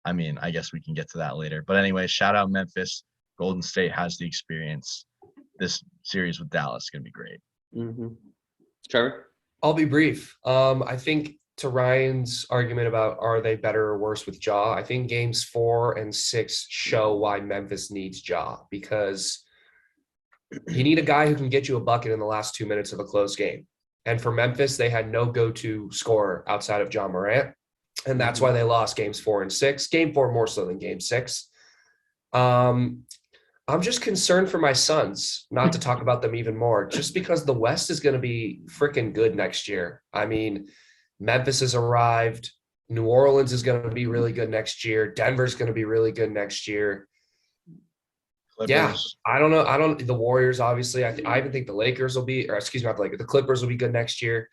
I guess we can get to that later. But anyway, shout out Memphis. Golden State has the experience. This series with Dallas is going to be great. Trevor? I'll be brief. I think to Ryan's argument about are they better or worse with Ja, I think games 4 and 6 show why Memphis needs Ja, because you need a guy who can get you a bucket in the last 2 minutes of a close game. And for Memphis, they had no go-to scorer outside of Ja Morant. And that's why they lost games 4 and 6. Game 4 more so than game 6. I'm just concerned for my Suns, not to talk about them even more, just because the West is going to be freaking good next year. I mean, Memphis has arrived. New Orleans is going to be really good next year. Denver's going to be really good next year. Clippers. Yeah, I don't know. The Warriors, obviously. I even think the Lakers will be, or excuse me, not the Lakers, the Clippers will be good next year.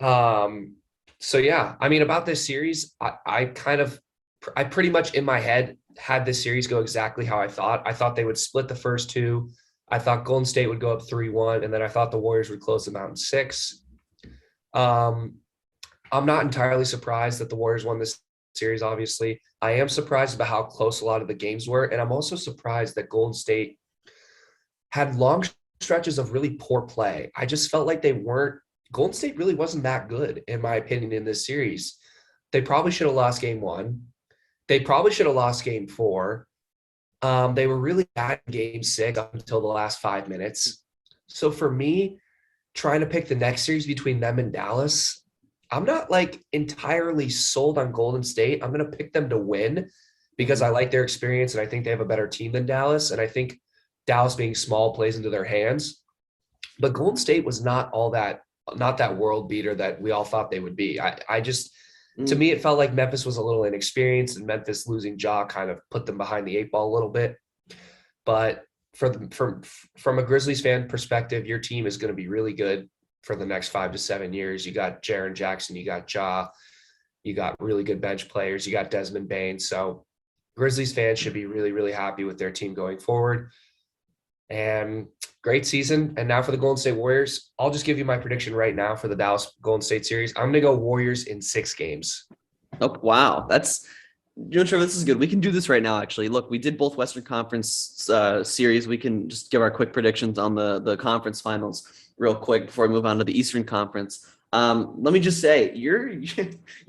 So yeah, I mean, about this series, I pretty much in my head had this series go exactly how I thought. I thought they would split the first two. I thought Golden State would go up 3-1, and then I thought the Warriors would close them out in 6. I'm not entirely surprised that the Warriors won this series, obviously. I am surprised about how close a lot of the games were, and I'm also surprised that Golden State had long stretches of really poor play. I just felt like Golden State really wasn't that good, in my opinion, in this series. They probably should have lost game 1. They probably should have lost game 4. They were really bad in game 6 up until the last 5 minutes. So for me, trying to pick the next series between them and Dallas, I'm not like entirely sold on Golden State. I'm going to pick them to win because I like their experience and I think they have a better team than Dallas. And I think Dallas being small plays into their hands. But Golden State was not that world beater that we all thought they would be. To me, it felt like Memphis was a little inexperienced, and Memphis losing Ja kind of put them behind the 8 ball a little bit. But from a Grizzlies fan perspective, your team is going to be really good for the next 5 to 7 years. You got Jaren Jackson, you got Ja, you got really good bench players, you got Desmond Bane. So Grizzlies fans should be really, really happy with their team going forward. And great season. And now for the Golden State Warriors, I'll just give you my prediction right now for the Dallas Golden State series. I'm going to go Warriors in 6 games. Oh, wow. Trevor, this is good. We can do this right now, actually. Look, we did both Western Conference series. We can just give our quick predictions on the conference finals real quick before we move on to the Eastern Conference. Let me just say, you're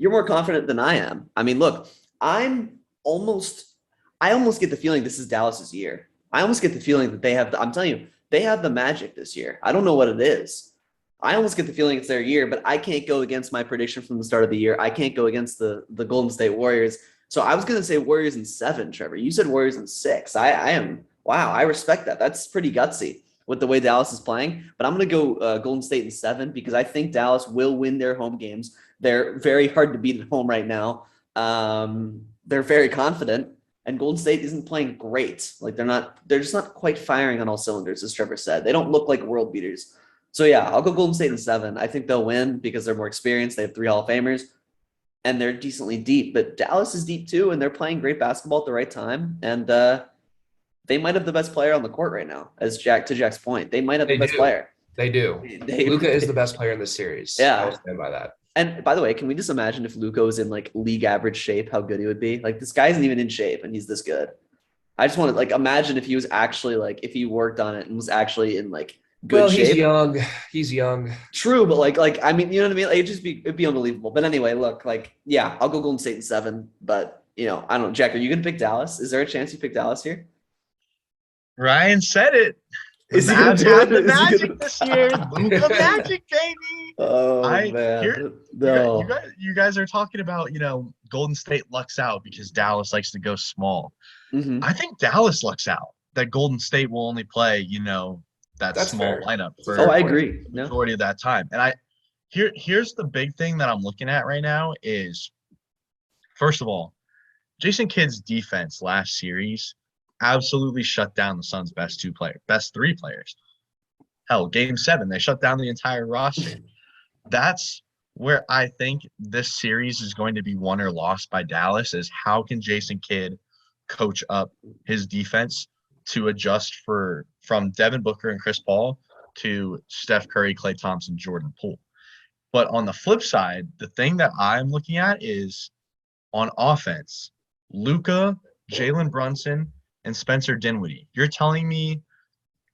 more confident than I am. I mean, look, I almost get the feeling this is Dallas's year. I almost get the feeling that I'm telling you, they have the magic this year. I don't know what it is. I almost get the feeling it's their year, but I can't go against my prediction from the start of the year. I can't go against the Golden State Warriors. So I was going to say Warriors in 7, Trevor. You said Warriors in 6. Wow, I respect that. That's pretty gutsy with the way Dallas is playing. But I'm going to go Golden State in 7 because I think Dallas will win their home games. They're very hard to beat at home right now. They're very confident. And Golden State isn't playing great. Like they're just not quite firing on all cylinders, as Trevor said. They don't look like world beaters. So yeah, I'll go Golden State in 7. I think they'll win because they're more experienced. They have 3 Hall of Famers and they're decently deep, but Dallas is deep too. And they're playing great basketball at the right time. And they might have the best player on the court right now, to Jack's point. They might have the best player. They do. Luka is the best player in this series. Yeah. I will stand by that. And by the way, can we just imagine if Luka was in like league average shape, how good he would be? Like this guy isn't even in shape and he's this good. I just want to imagine if he was actually if he worked on it and was actually in good shape. He's young. True, but I mean, you know what I mean? It'd be unbelievable. But anyway, look, yeah, I'll go Golden State in 7, but I don't know. Jack, are you gonna pick Dallas? Is there a chance you pick Dallas here? Ryan said it. Is he gonna do it? The Magic this year. Luka Magic, baby. Oh man. No. You guys are talking about, Golden State lucks out because Dallas likes to go small. Mm-hmm. I think Dallas lucks out that Golden State will only play, that's small fair. Lineup for I agree. The majority of that time. And here's the big thing that I'm looking at right now is, first of all, Jason Kidd's defense last series absolutely shut down the Suns' best 3 players. Hell, game 7, they shut down the entire roster. That's where I think this series is going to be won or lost by Dallas, is how can Jason Kidd coach up his defense to adjust from Devin Booker and Chris Paul to Steph Curry, Klay Thompson, Jordan Poole. But on the flip side, the thing that I'm looking at is on offense, Luka, Jalen Brunson, and Spencer Dinwiddie. You're telling me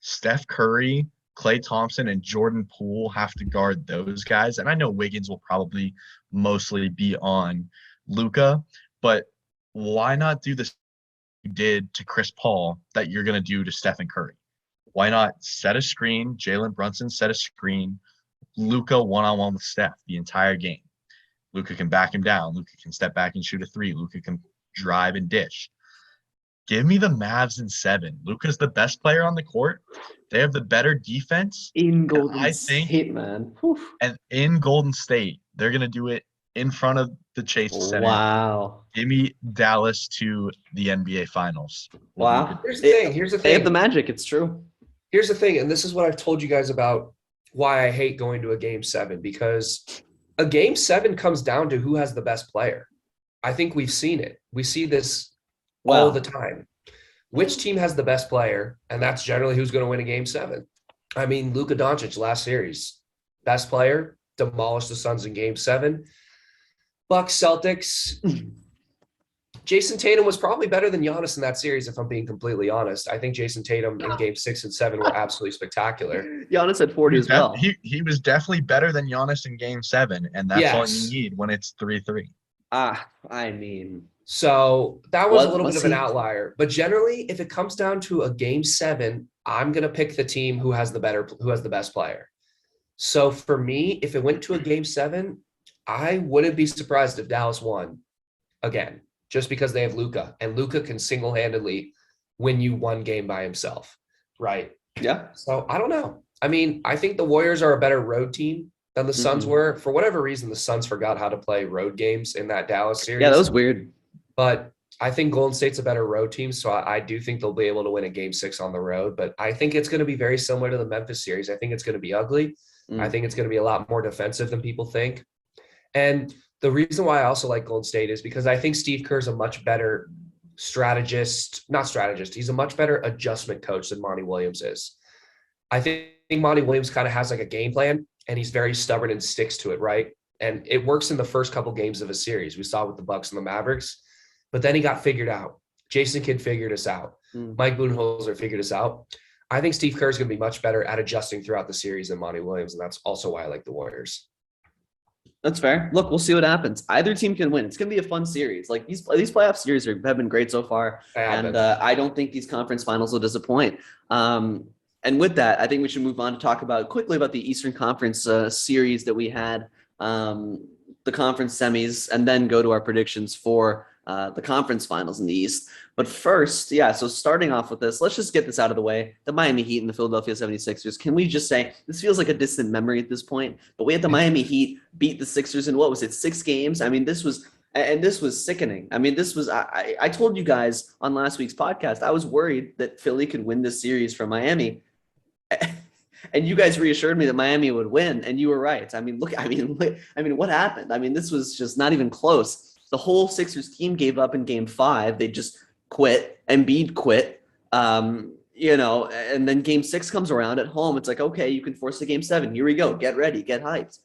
Steph Curry, Klay Thompson, and Jordan Poole have to guard those guys? And I know Wiggins will probably mostly be on Luka, but why not do this you did to Chris Paul that you're going to do to Stephen Curry? Why not set a screen, Jalen Brunson set a screen, Luka one-on-one with Steph the entire game? Luka can back him down. Luka can step back and shoot a 3. Luka can drive and dish. Give me the Mavs in 7. Luka's the best player on the court. They have the better defense. In Golden State, man. Whew. And in Golden State, they're going to do it in front of the Chase Center. Wow. Give me Dallas to the NBA Finals. Wow. Here's the thing. They have the magic. It's true. Here's the thing, and this is what I've told you guys about why I hate going to a Game 7, because a Game 7 comes down to who has the best player. I think we've seen it. We see this all the time. Which team has the best player, and that's generally who's going to win a Game 7. I mean, Luka Doncic last series, best player, demolished the Suns in Game 7. Bucks, Celtics. Jason Tatum was probably better than Giannis in that series, if I'm being completely honest. I think Jason Tatum in Game 6 and 7 were absolutely spectacular. Giannis had 40 as well. He was definitely better than Giannis in Game 7, and that's all you need when it's 3-3. I mean, so that was a little bit of an outlier. But generally, if it comes down to a Game 7, I'm gonna pick the team who has the best player. So for me, if it went to a Game 7, I wouldn't be surprised if Dallas won again, just because they have Luka, and Luka can single-handedly win you one game by himself, right? Yeah. So I don't know. I mean, I think the Warriors are a better road team than the Suns were. For whatever reason, the Suns forgot how to play road games in that Dallas series. Yeah, that was weird. But I think Golden State's a better road team, so I do think they'll be able to win a Game 6 on the road. But I think it's going to be very similar to the Memphis series. I think it's going to be ugly. I think it's going to be a lot more defensive than people think. And the reason why I also like Golden State is because I think Steve Kerr is a much better he's a much better adjustment coach than Monty Williams is. I think Monty Williams kind of has like a game plan, and he's very stubborn and sticks to it, right? And it works in the first couple games of a series. We saw it with the Bucks and the Mavericks, but then he got figured out. Jason Kidd figured us out. Mike Budenholzer figured us out. I think Steve Kerr is going to be much better at adjusting throughout the series than Monty Williams, and that's also why I like the Warriors. That's fair. Look, we'll see what happens. Either team can win. It's going to be a fun series. Like these playoff series have been great so far, and I don't think these conference finals will disappoint. And with that, I think we should move on to talk quickly about the Eastern Conference series that we had, the conference semis, and then go to our predictions for the conference finals in the East. But first, so starting off with this, let's just get this out of the way. The Miami Heat and the Philadelphia 76ers. Can we just say, this feels like a distant memory at this point, but we had the Miami Heat beat the Sixers in, 6 games? I mean, this was sickening. I mean, I told you guys on last week's podcast, I was worried that Philly could win this series from Miami. And you guys reassured me that Miami would win, and you were right. I mean, what happened? I mean, this was just not even close. The whole Sixers team gave up in Game 5. They just quit. Embiid quit. And then Game 6 comes around at home. It's like, okay, you can force a Game 7. Here we go. Get ready. Get hyped.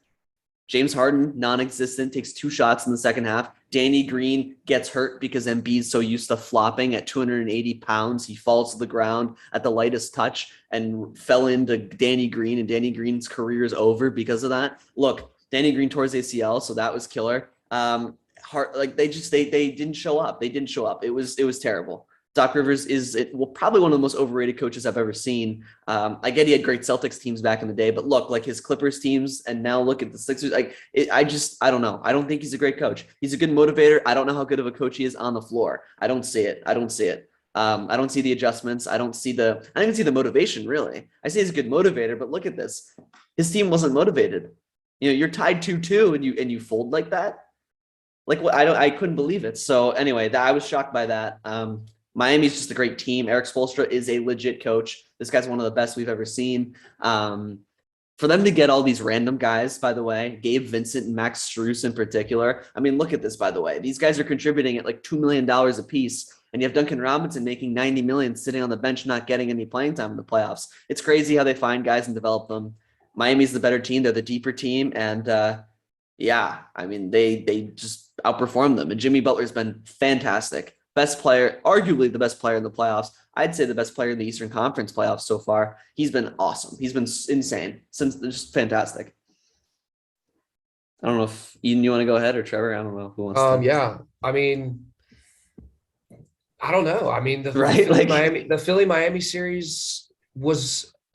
James Harden, non-existent, takes 2 shots in the second half. Danny Green gets hurt because Embiid's so used to flopping at 280 pounds. He falls to the ground at the lightest touch and fell into Danny Green, and Danny Green's career is over because of that. Look, Danny Green tore his ACL, so that was killer. They didn't show up. They didn't show up. It was terrible. Doc Rivers is probably one of the most overrated coaches I've ever seen. I get he had great Celtics teams back in the day, but look, like his Clippers teams, and now look at the Sixers. I don't know. I don't think he's a great coach. He's a good motivator. I don't know how good of a coach he is on the floor. I don't see it. I don't see the adjustments. I don't even see the motivation, really. I see he's a good motivator, but look at this. His team wasn't motivated. You're tied 2-2 and you fold like that. I couldn't believe it. So anyway, I was shocked by that. Miami's just a great team. Eric Spoelstra is a legit coach. This guy's one of the best we've ever seen. For them to get all these random guys, by the way, Gabe Vincent and Max Strus in particular. I mean, look at this, by the way. These guys are contributing at like $2 million a piece. And you have Duncan Robinson making $90 million sitting on the bench, not getting any playing time in the playoffs. It's crazy how they find guys and develop them. Miami's the better team. They're the deeper team. And they just outperform them. And Jimmy Butler's been fantastic. Best player, arguably the best player in the playoffs. I'd say the best player in the Eastern Conference playoffs so far. He's been awesome. He's been insane. Just fantastic. I don't know if Eden, you want to go ahead, or Trevor? I don't know who wants to. Yeah. I mean, I don't know. I mean, the Philly Miami series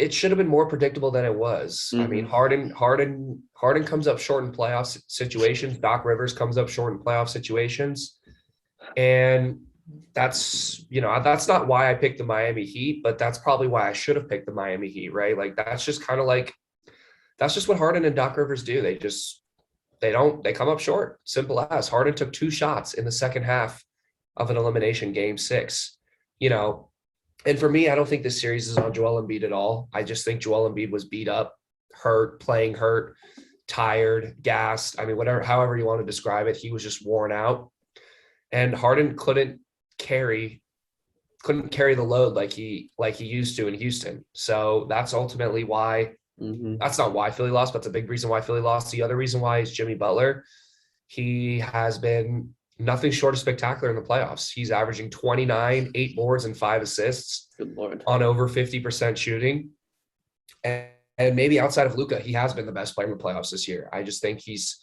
it should have been more predictable than it was. I mean, Harden comes up short in playoff situations. Doc Rivers comes up short in playoff situations. And that's not why I picked the Miami Heat, but that's probably why I should have picked the Miami Heat, right? Like that's just kind of like that's just what Harden and Doc Rivers do. They come up short. Simple as. Harden took 2 shots in the second half of an elimination game 6. And for me, I don't think this series is on Joel Embiid at all. I just think Joel Embiid was beat up, hurt, playing hurt, tired, gassed. I mean, however you want to describe it, he was just worn out. And Harden couldn't carry the load like he used to in Houston. So that's ultimately why. That's not why Philly lost, but it's a big reason why Philly lost. The other reason why is Jimmy Butler. He has been nothing short of spectacular in the playoffs. He's averaging 29, 8 boards and 5 assists. Good Lord. On over 50% shooting. And maybe outside of Luka, he has been the best player in the playoffs this year. I just think his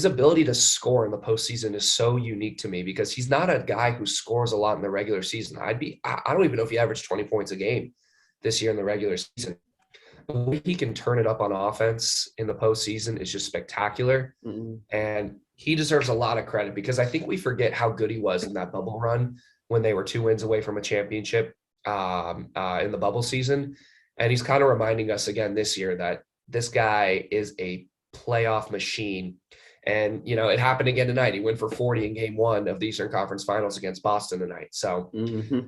ability to score in the postseason is so unique to me because he's not a guy who scores a lot in the regular season. I don't even know if he averaged 20 points a game this year in the regular season. The way he can turn it up on offense in the postseason is just spectacular. And he deserves a lot of credit because I think we forget how good he was in that bubble run when they were 2 wins away from a championship in the bubble season. And he's kind of reminding us again this year that this guy is a playoff machine. And, it happened again tonight. He went for 40 in game 1 of the Eastern Conference Finals against Boston tonight. So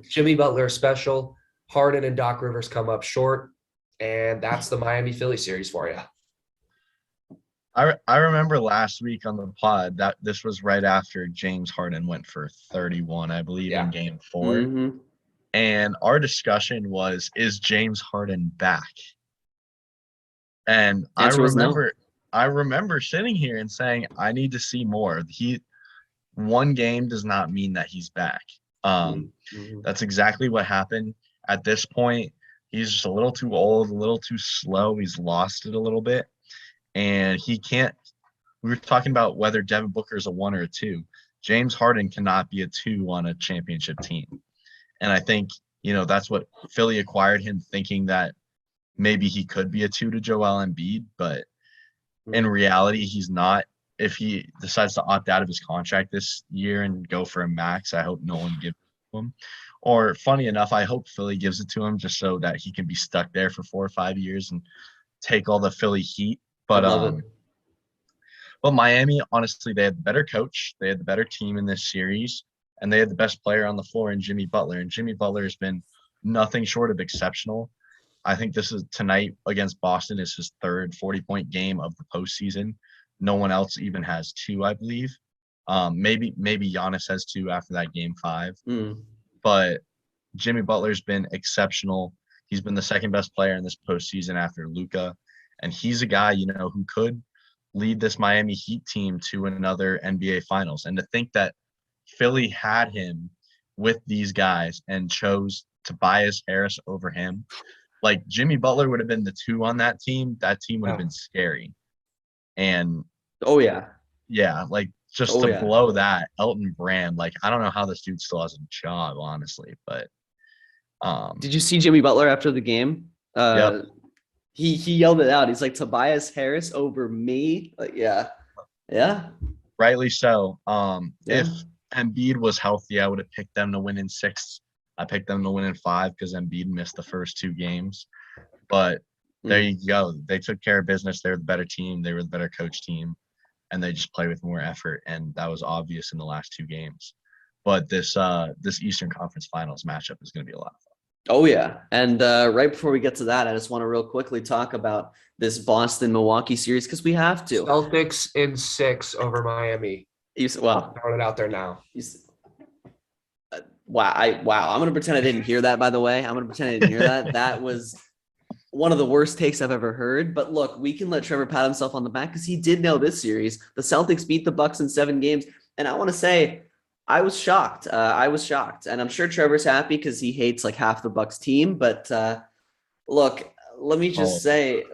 Jimmy Butler is special. Harden and Doc Rivers come up short. And that's the Miami Philly series for you. I remember last week on the pod that this was right after James Harden went for 31, I believe, in game 4. And our discussion was, is James Harden back? And I remember sitting here and saying, I need to see more. One game does not mean that he's back. That's exactly what happened. At this point, he's just a little too old, a little too slow. He's lost it a little bit. And he can't – we were talking about whether Devin Booker is a 1 or a 2. James Harden cannot be a 2 on a championship team. And I think, that's what Philly acquired him, thinking that maybe he could be a 2 to Joel Embiid. But in reality, he's not. If he decides to opt out of his contract this year and go for a max, I hope no one gives it to him. Or funny enough, I hope Philly gives it to him just so that he can be stuck there for 4 or 5 years and take all the Philly heat. But Miami, honestly, they had the better coach. They had the better team in this series, and they had the best player on the floor in Jimmy Butler. And Jimmy Butler has been nothing short of exceptional. I think this is tonight against Boston is his 3rd 40-point game of the postseason. No one else even has 2, I believe. Maybe Giannis has 2 after that game 5. But Jimmy Butler's been exceptional. He's been the 2nd best player in this postseason after Luka. And he's a guy, who could lead this Miami Heat team to another NBA Finals. And to think that Philly had him with these guys and chose Tobias Harris over him, like Jimmy Butler would have been the 2 on that team would have been scary. And like just blow that Elton Brand, like I don't know how this dude still has a job, honestly. But did you see Jimmy Butler after the game? Yep. He yelled it out. He's like, Tobias Harris over me. Like, yeah. Rightly so. If Embiid was healthy, I would have picked them to win in 6. I picked them to win in 5 because Embiid missed the first 2 games. But there you go. They took care of business. They were the better team. They were the better coach team. And they just play with more effort. And that was obvious in the last 2 games. But this Eastern Conference Finals matchup is going to be a lot of fun. Oh, yeah. And right before we get to that, I just want to real quickly talk about this Boston-Milwaukee series because we have to. Celtics in 6 over Miami. Wow. Throwing it out there now. Wow. I'm going to pretend I didn't hear that, by the way. I'm going to pretend I didn't hear that. That was one of the worst takes I've ever heard. But look, we can let Trevor pat himself on the back because he did know this series. The Celtics beat the Bucks in 7 games. And I want to say, I was shocked. And I'm sure Trevor's happy because he hates like half the Bucks team. But look, let me just say,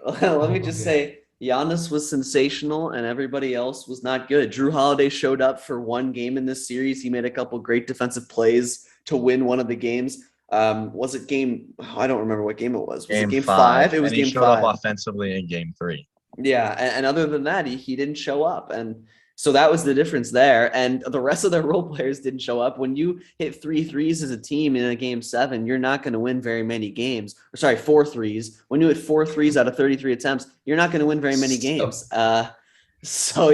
Giannis was sensational and everybody else was not good. Drew Holiday showed up for 1 game in this series. He made a couple great defensive plays to win one of the games. Was it game? I don't remember what game it was. Was it game 5? It was game 5. He showed up offensively in game 3. Yeah, and other than that, he didn't show up. And So that was the difference there. And the rest of the role players didn't show up. When you hit 3 threes as a team in a game 7, you're not going to win very many games. Or sorry, 4 threes. When you hit 4 threes out of 33 attempts, you're not going to win very many games. So,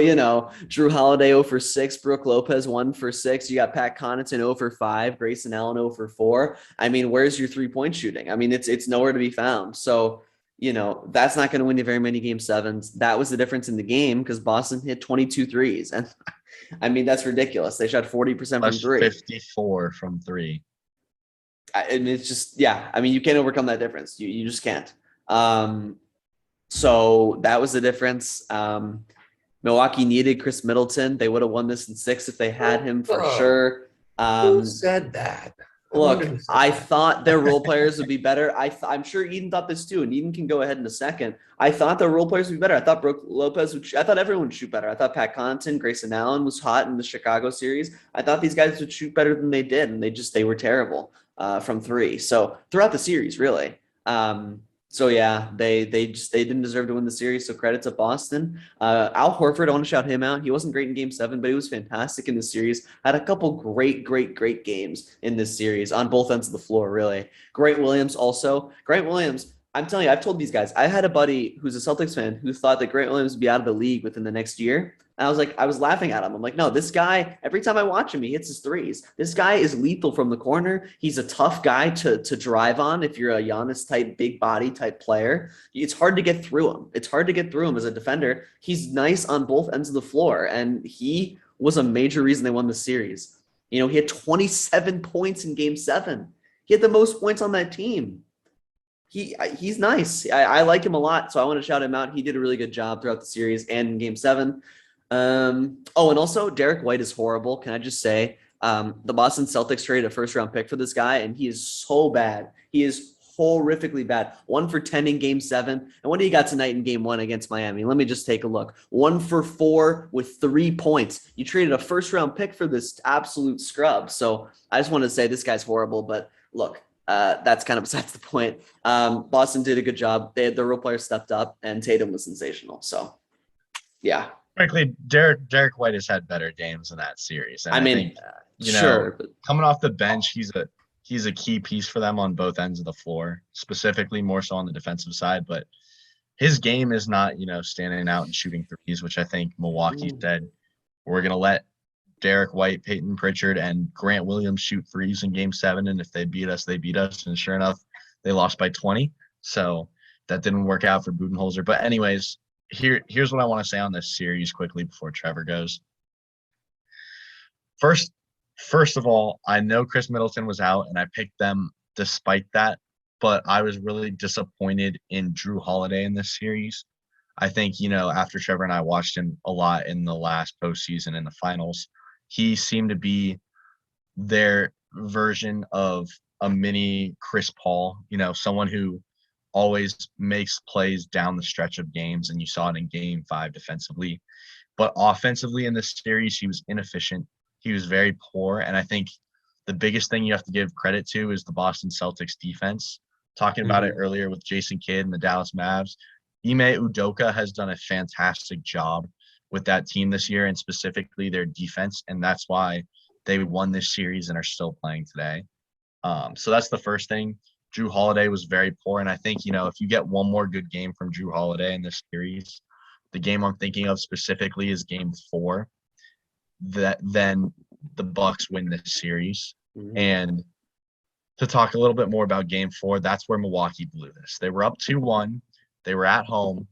Drew Holiday 0 for 6, Brooke Lopez 1 for 6. You got Pat Connaughton 0 for 5, Grayson Allen 0 for 4. I mean, where's your 3-point shooting? I mean, it's nowhere to be found. So, that's not going to win you very many game 7s. That was the difference in the game because Boston hit 22 threes. And I mean, that's ridiculous. They shot 40% from 3. 54 from 3. And it's just, I mean, you can't overcome that difference. You just can't. So that was the difference. Milwaukee needed Chris Middleton. They would have won this in 6 if they had him for sure. Who said that? Look, I thought their role players would be better. I'm sure Eden thought this too, and Eden can go ahead in a second. I thought their role players would be better. I thought Brooke Lopez I thought everyone would shoot better. I thought Pat Connaughton, Grayson Allen was hot in the Chicago series. I thought these guys would shoot better than they did, and they were terrible from 3. So throughout the series, really. They didn't deserve to win the series. So credit to Boston. Al Horford, I want to shout him out. He wasn't great in game 7, but he was fantastic in the series. Had a couple great games in this series on both ends of the floor, really. Grant Williams also. Grant Williams, I'm telling you, I've told these guys, I had a buddy who's a Celtics fan who thought that Grant Williams would be out of the league within the next year. And I was laughing at him. I'm like, no, this guy, every time I watch him, he hits his threes. This guy is lethal from the corner. He's a tough guy to drive on if you're a Giannis type, big body type player. It's hard to get through him. It's hard to get through him as a defender. He's nice on both ends of the floor. And he was a major reason they won the series. He had 27 points in game 7. He had the most points on that team. He's nice. I like him a lot. So I want to shout him out. He did a really good job throughout the series and in game 7. And also Derek White is horrible. Can I just say, the Boston Celtics traded a 1st-round pick for this guy, and he is so bad. He is horrifically bad. 1 for 10 in game 7. And what do you got tonight in game 1 against Miami? Let me just take a look. 1 for 4 with 3 points. You traded a 1st-round pick for this absolute scrub. So I just want to say this guy's horrible, but look, that's kind of besides the point. Boston did a good job. Their role players stepped up, and Tatum was sensational. So, yeah. Frankly, Derek White has had better games in that series. And I think, sure. Coming off the bench, he's a key piece for them on both ends of the floor, specifically more so on the defensive side. But his game is not, standing out and shooting threes, which I think Milwaukee said, we're going to let Derek White, Peyton Pritchard, and Grant Williams shoot threes in game 7. And if they beat us, they beat us. And sure enough, they lost by 20. So that didn't work out for Budenholzer. But anyways, here's what I want to say on this series quickly before Trevor goes. First of all, I know Chris Middleton was out, and I picked them despite that, but I was really disappointed in Drew Holiday in this series. I think, after Trevor and I watched him a lot in the last postseason in the finals, he seemed to be their version of a mini Chris Paul, someone who always makes plays down the stretch of games, and you saw it in game 5 defensively. But offensively in this series, he was inefficient. He was very poor, and I think the biggest thing you have to give credit to is the Boston Celtics defense. Talking about it earlier with Jason Kidd and the Dallas Mavs, Ime Udoka has done a fantastic job with that team this year, and specifically their defense, and that's why they won this series and are still playing today. So that's the first thing. Drew Holiday was very poor, and I think, if you get one more good game from Drew Holiday in this series, the game I'm thinking of specifically is game 4, then the Bucks win this series. And to talk a little bit more about game 4, that's where Milwaukee blew this. They were up 2-1. They were at home.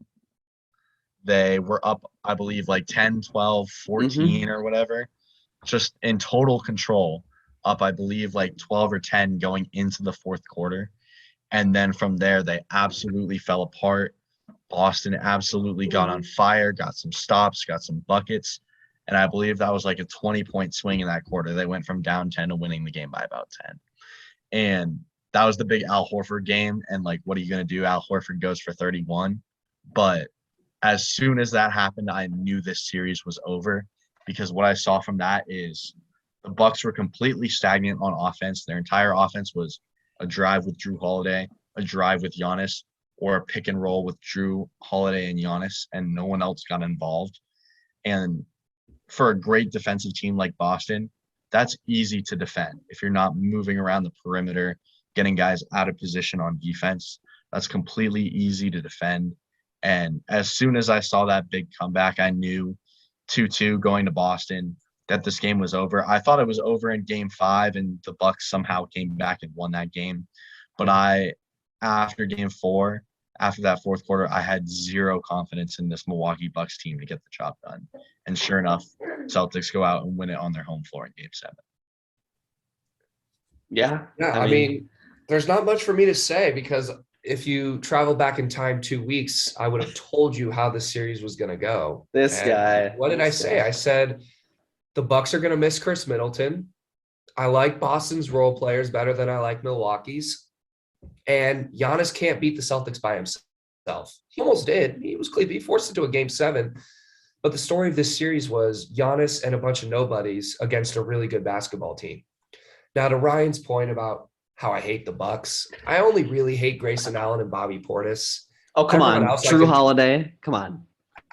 They were up, I believe, like 10, 12, 14 or whatever, just in total control. Up, I believe, like 12 or 10 going into the 4th quarter. And then from there, they absolutely fell apart. Boston absolutely got on fire, got some stops, got some buckets. And I believe that was like a 20-point swing in that quarter. They went from down 10 to winning the game by about 10. And that was the big Al Horford game. And, what are you going to do? Al Horford goes for 31. But as soon as that happened, I knew this series was over, because what I saw from that is the Bucks were completely stagnant on offense. Their entire offense was a drive with Drew Holiday, a drive with Giannis, or a pick and roll with Drew Holiday and Giannis, and no one else got involved. And for a great defensive team like Boston, that's easy to defend. If you're not moving around the perimeter, getting guys out of position on defense, that's completely easy to defend. And as soon as I saw that big comeback, I knew 2-2 going to Boston that this game was over. I thought it was over in game 5 and the Bucks somehow came back and won that game. But after game 4, after that fourth quarter, I had zero confidence in this Milwaukee Bucks team to get the job done. And sure enough, Celtics go out and win it on their home floor in game 7. Yeah. I mean, there's not much for me to say because if you travel back in time 2 weeks, I would have told you how the series was going to go. What did I say? I said the Bucks are going to miss Chris Middleton. I like Boston's role players better than I like Milwaukee's. And Giannis can't beat the Celtics by himself. He almost did. He forced it to a game 7. But the story of this series was Giannis and a bunch of nobodies against a really good basketball team. Now, to Ryan's point about how I hate the Bucks, I only really hate Grayson Allen and Bobby Portis. Oh, come on. Drew Holiday. Come on.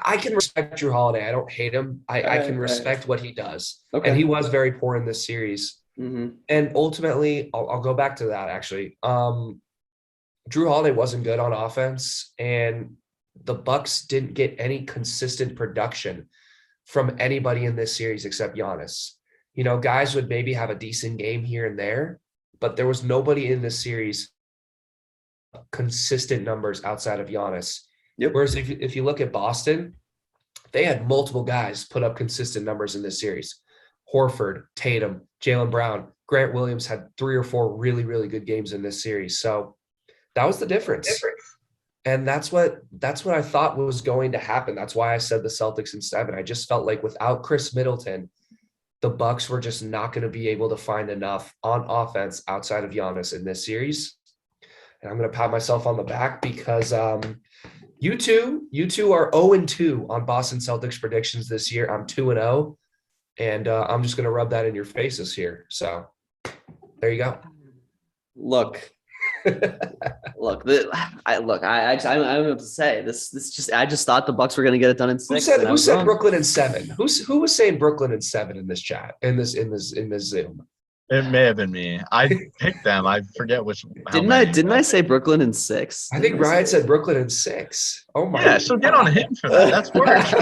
I can respect Drew Holiday. I don't hate him. I can respect what he does. Okay. And he was very poor in this series. Mm-hmm. And ultimately, I'll go back to that, actually. Drew Holiday wasn't good on offense, and the Bucks didn't get any consistent production from anybody in this series except Giannis. You know, guys would maybe have a decent game here and there, but there was nobody in this series consistent numbers outside of Giannis. Yep. Whereas if you look at Boston, they had multiple guys put up consistent numbers in this series. Horford, Tatum, Jaylen Brown, Grant Williams had 3 or 4 really, really good games in this series. So that was the difference. And that's what I thought was going to happen. That's why I said the Celtics in 7. I just felt like without Chris Middleton, the Bucks were just not going to be able to find enough on offense outside of Giannis in this series. And I'm going to pat myself on the back because you two are 0-2 on Boston Celtics predictions this year. I'm 2-0, and I'm just going to rub that in your faces here. So there you go. Look. I have to say this. I just thought the Bucks were going to get it done in 6. Who said Brooklyn in 7? Who was saying Brooklyn in 7 in this chat in this Zoom? It may have been me. I picked them. I forget which. Didn't I say Brooklyn in 6? I think Ryan said Brooklyn in 6. Oh my! Yeah, so get on him for that. That's worse.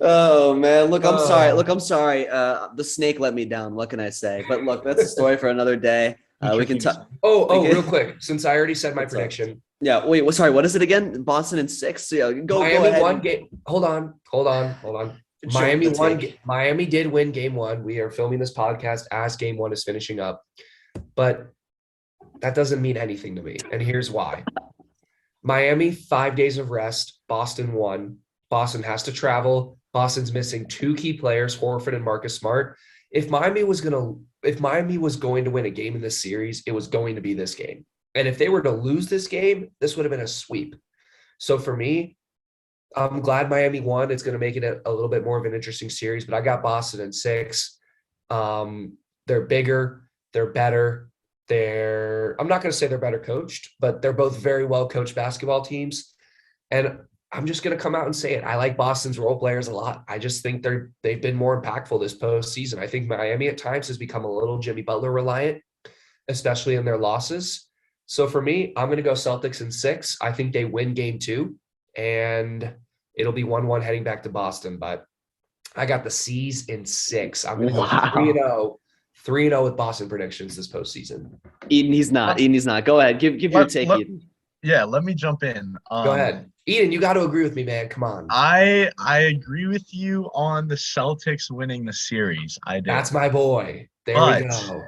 Oh man, look, I'm sorry. I'm sorry. The snake let me down. What can I say? But look, that's a story for another day. We can talk. Real quick, since I already said my prediction. Yeah. Wait. Sorry. What is it again? Boston in 6. So, yeah, go ahead. Won game. Hold on. Miami won. Miami did win game 1. We are filming this podcast as game 1 is finishing up, but that doesn't mean anything to me. And here's why. Miami 5 days of rest. Boston won. Boston has to travel. Boston's missing 2 key players, Horford and Marcus Smart. If Miami was going to win a game in this series, it was going to be this game. And if they were to lose this game, this would have been a sweep. So for me, I'm glad Miami won. It's going to make it a little bit more of an interesting series, but I got Boston in 6. They're bigger. They're better. I'm not going to say they're better coached, but they're both very well coached basketball teams. And I'm just going to come out and say it. I like Boston's role players a lot. I just think they've been more impactful this postseason. I think Miami at times has become a little Jimmy Butler reliant, especially in their losses. So for me, I'm going to go Celtics in 6. I think they win game 2, and it'll be 1-1 heading back to Boston. But I got the C's in 6. I'm going to go 3-0 with Boston predictions this postseason. Eden, he's not. Go ahead. Give your take, Eden. Yeah, let me jump in. Go ahead. Eden, you got to agree with me, man. Come on. I agree with you on the Celtics winning the series. I do. That's my boy. We go.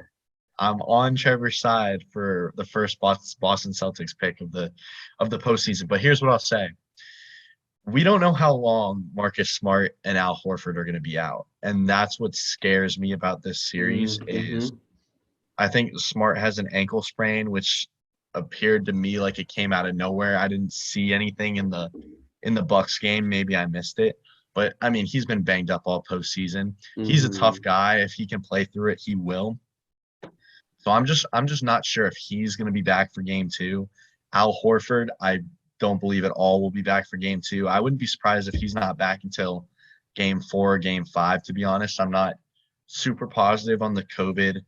I'm on Trevor's side for the first Boston Celtics pick of the postseason. But here's what I'll say. We don't know how long Marcus Smart and Al Horford are going to be out. And that's what scares me about this series is I think Smart has an ankle sprain, which appeared to me like it came out of nowhere. I didn't see anything in the Bucks game. Maybe I missed it. But, I mean, he's been banged up all postseason. He's a tough guy. If he can play through it, he will. So I'm just not sure if he's going to be back for game 2. Al Horford, I don't believe at all will be back for game 2. I wouldn't be surprised if he's not back until game 4, game 5, to be honest. I'm not super positive on the COVID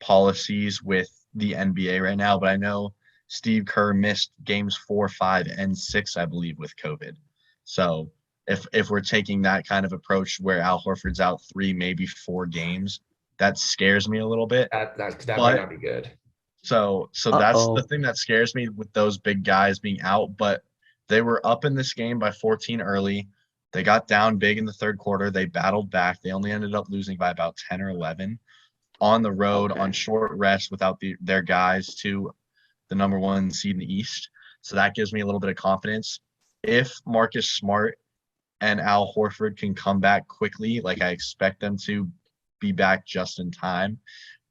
policies with the NBA right now, but I know Steve Kerr missed games 4, 5, and 6, I believe, with COVID. So if we're taking that kind of approach where Al Horford's out 3, maybe 4 games, that scares me a little bit. That might not be good. So that's the thing that scares me with those big guys being out. But they were up in this game by 14 early. They got down big in the third quarter. They battled back. They only ended up losing by about 10 or 11 on the road on short rest without their guys to the number 1 seed in the East. So that gives me a little bit of confidence. If Marcus Smart and Al Horford can come back quickly, like I expect them to be back just in time,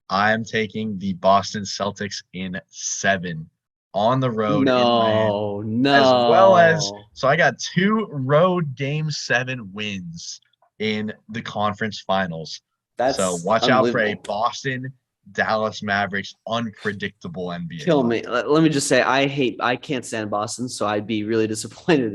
I'm taking the Boston Celtics in 7 on the road in Miami. As well as, so I got 2 road game 7 wins in the conference finals. So watch out for a Boston Dallas Mavericks unpredictable NBA. Kill me. Let me just say I can't stand Boston, so I'd be really disappointed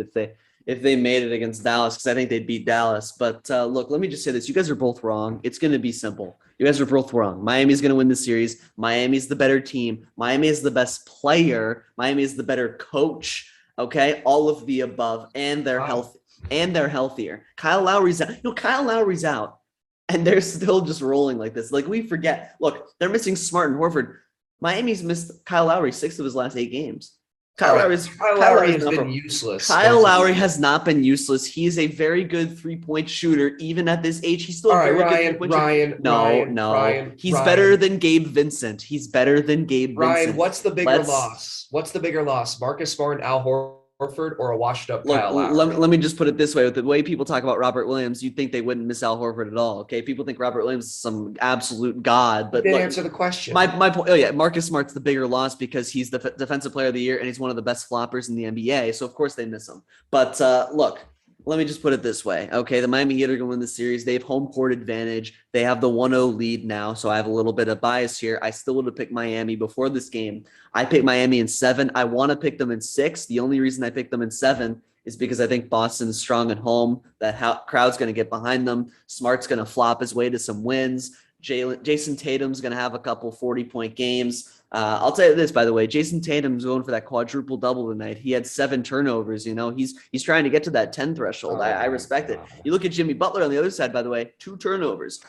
if they made it against Dallas, because I think they'd beat Dallas. But look, let me just say this. You guys are both wrong. It's going to be simple. You guys are both wrong. Miami's going to win the series. Miami's the better team. Miami is the best player. Miami is the better coach. Okay? All of the above. And they're healthy. And they're healthier. Kyle Lowry's out. Kyle Lowry's out. And they're still just rolling like this. Like, we forget. Look, they're missing Smart and Horford. Miami's missed Kyle Lowry 6 of his last 8 games. Kyle Lowry has been useless. Kyle Lowry has not been useless. He is a very good 3-point shooter, even at this age. He's still a very good 3-point shooter. No. He's better than Gabe Vincent. He's better than Gabe Vincent. What's the bigger loss? What's the bigger loss? Marcus Smart and Al Horford, or a washed up Kyle Lowry? Let me just put it this way. With the way people talk about Robert Williams, you'd think they wouldn't miss Al Horford at all. Okay, people think Robert Williams is some absolute god, but answer the question. My point. Marcus Smart's the bigger loss because he's the defensive player of the year and he's one of the best floppers in the NBA. So of course they miss him. But look, let me just put it this way. Okay, the Miami Heat are going to win the series. They have home court advantage. They have the 1-0 lead now, so I have a little bit of bias here. I still would have picked Miami before this game. I picked Miami in 7. I want to pick them in 6. The only reason I picked them in 7 is because I think Boston's strong at home. That crowd's going to get behind them. Smart's going to flop his way to some wins. Jason Tatum's going to have a couple 40-point games. I'll tell you this, by the way, Jason Tatum's going for that quadruple double tonight. He had 7 turnovers. He's trying to get to that 10 threshold. I respect it. You look at Jimmy Butler on the other side, by the way, 2 turnovers.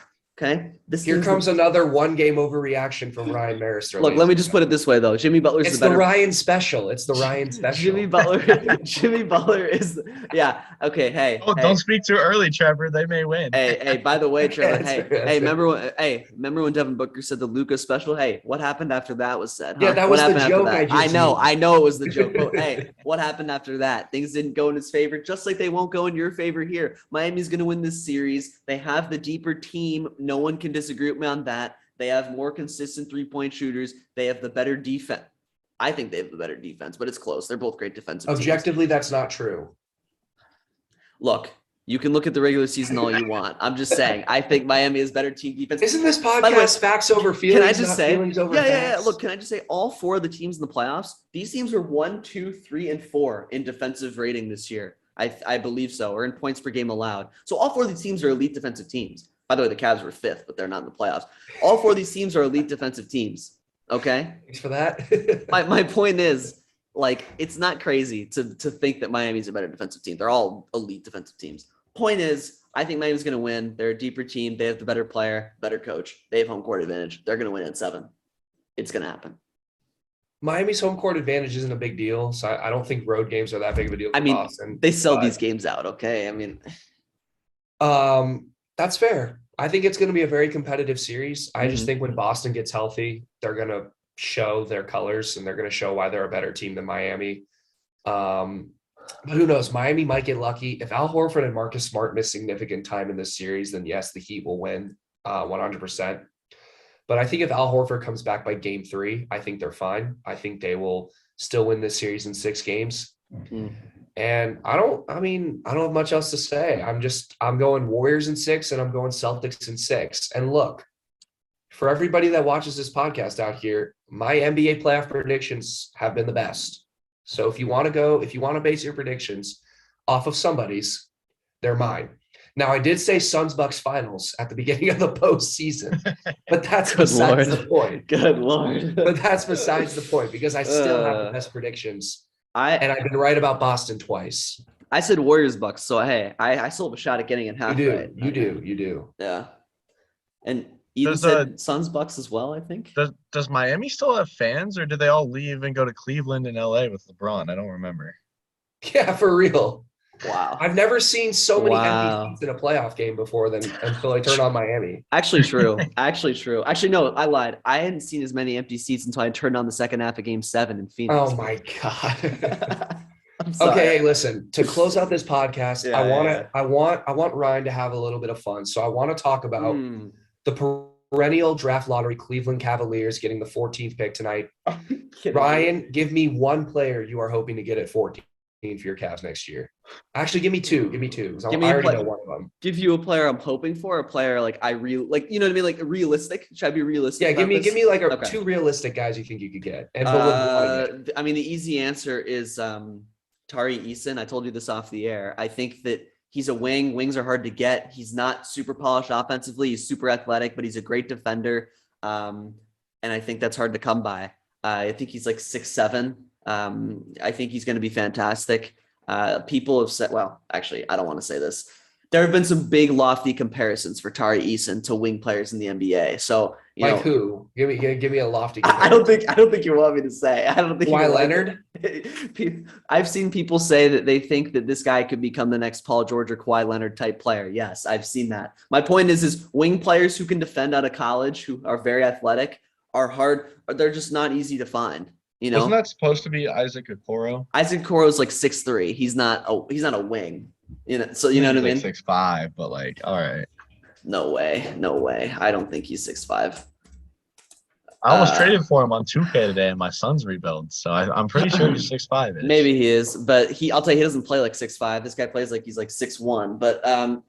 Okay. Here comes another 1-game overreaction from Ryan Marister. Look, let me just put it this way, though. Jimmy Butler's it's the Ryan special. It's the Ryan special. Jimmy Butler is okay. Hey. Oh, don't speak too early, Trevor. They may win. Hey, by the way, Trevor, remember when Devin Booker said the Luka special? Hey, what happened after that was said? Huh? Yeah, that was the joke. I know it was the joke. But hey, what happened after that? Things didn't go in his favor, just like they won't go in your favor here. Miami's gonna win this series. They have the deeper team. No one can disagree with me on that. They have more consistent 3-point shooters. They have the better defense. I think they have the better defense, but it's close. They're both great defensive Objectively, teams. That's not true. Look, you can look at the regular season all you want. I'm just saying, I think Miami is better team defense. Isn't this podcast facts over feelings? Can I just say, feelings over facts? Look, can I just say all 4 of the teams in the playoffs, these teams are 1, 2, 3, and 4 in defensive rating this year. I believe so, or in points per game allowed. So all 4 of these teams are elite defensive teams. By the way, the Cavs were 5th, but they're not in the playoffs. All 4 of these teams are elite defensive teams. Okay? Thanks for that. my point is, like, it's not crazy to think that Miami's a better defensive team. They're all elite defensive teams. Point is, I think Miami's going to win. They're a deeper team. They have the better player, better coach. They have home court advantage. They're going to win in 7. It's going to happen. Miami's home court advantage isn't a big deal, so I don't think road games are that big of a deal for Boston. They sell these games out, okay? I mean, that's fair. I think it's going to be a very competitive series. I just think when Boston gets healthy, they're going to show their colors and they're going to show why they're a better team than Miami. But who knows? Miami might get lucky. If Al Horford and Marcus Smart miss significant time in this series, then yes, the Heat will win 100%. But I think if Al Horford comes back by game 3, I think they're fine. I think they will still win this series in 6 games. And I don't have much else to say. I'm going Warriors in 6 and I'm going Celtics in 6. And look, for everybody that watches this podcast out here, my NBA playoff predictions have been the best. So if you want to base your predictions off of somebody's, they're mine. Now, I did say Suns-Bucks finals at the beginning of the postseason, but that's besides the point. Good Lord. But that's besides the point because I still have the best predictions. And I've been right about Boston twice. I said Warriors-Bucks, so hey, I still have a shot at getting it half right. You do. Yeah. And Eden said Suns-Bucks as well, I think. Does Miami still have fans, or did they all leave and go to Cleveland and LA with LeBron? I don't remember. Yeah, for real. Wow. I've never seen so many empty seats in a playoff game before until I turned on Miami. Actually true. Actually, no, I lied. I hadn't seen as many empty seats until I turned on the second half of Game 7 in Phoenix. Oh my God. Okay, hey, listen, to close out this podcast, I want Ryan to have a little bit of fun. So I want to talk about the perennial draft lottery Cleveland Cavaliers getting the 14th pick tonight. Ryan, give me one player you are hoping to get at 14 for your Cavs next year. Actually, give me two. I already know one of them. Give you a player I'm hoping for, a player like you know what I mean, like realistic. Should I be realistic? Yeah, give me like two realistic guys you think you could get. And I mean, the easy answer is Tari Eason. I told you this off the air. I think that he's a wing. Wings are hard to get. He's not super polished offensively. He's super athletic, but he's a great defender. And I think that's hard to come by. I think he's like 6'7". I think he's going to be fantastic. People have said, well, actually, I don't want to say this. There have been some big lofty comparisons for Tari Eason to wing players in the NBA. So, who? Give me a lofty comparison. I don't think you want me to say. I don't think Kawhi Leonard. I've seen people say that they think that this guy could become the next Paul George or Kawhi Leonard type player. Yes, I've seen that. My point is wing players who can defend out of college, who are very athletic, are hard. They're just not easy to find. You know, wasn't that supposed to be Isaac Okoro? Isaac Okoro's like 6'3". He's not a wing. You know, so you know what I mean? 6'5", but like, all right. No way. I don't think he's 6'5". I almost traded for him on 2K today in my son's rebuild, so I'm pretty sure he's 6'5". Maybe he is, but I'll tell you, he doesn't play like 6'5". This guy plays like he's like 6'1". But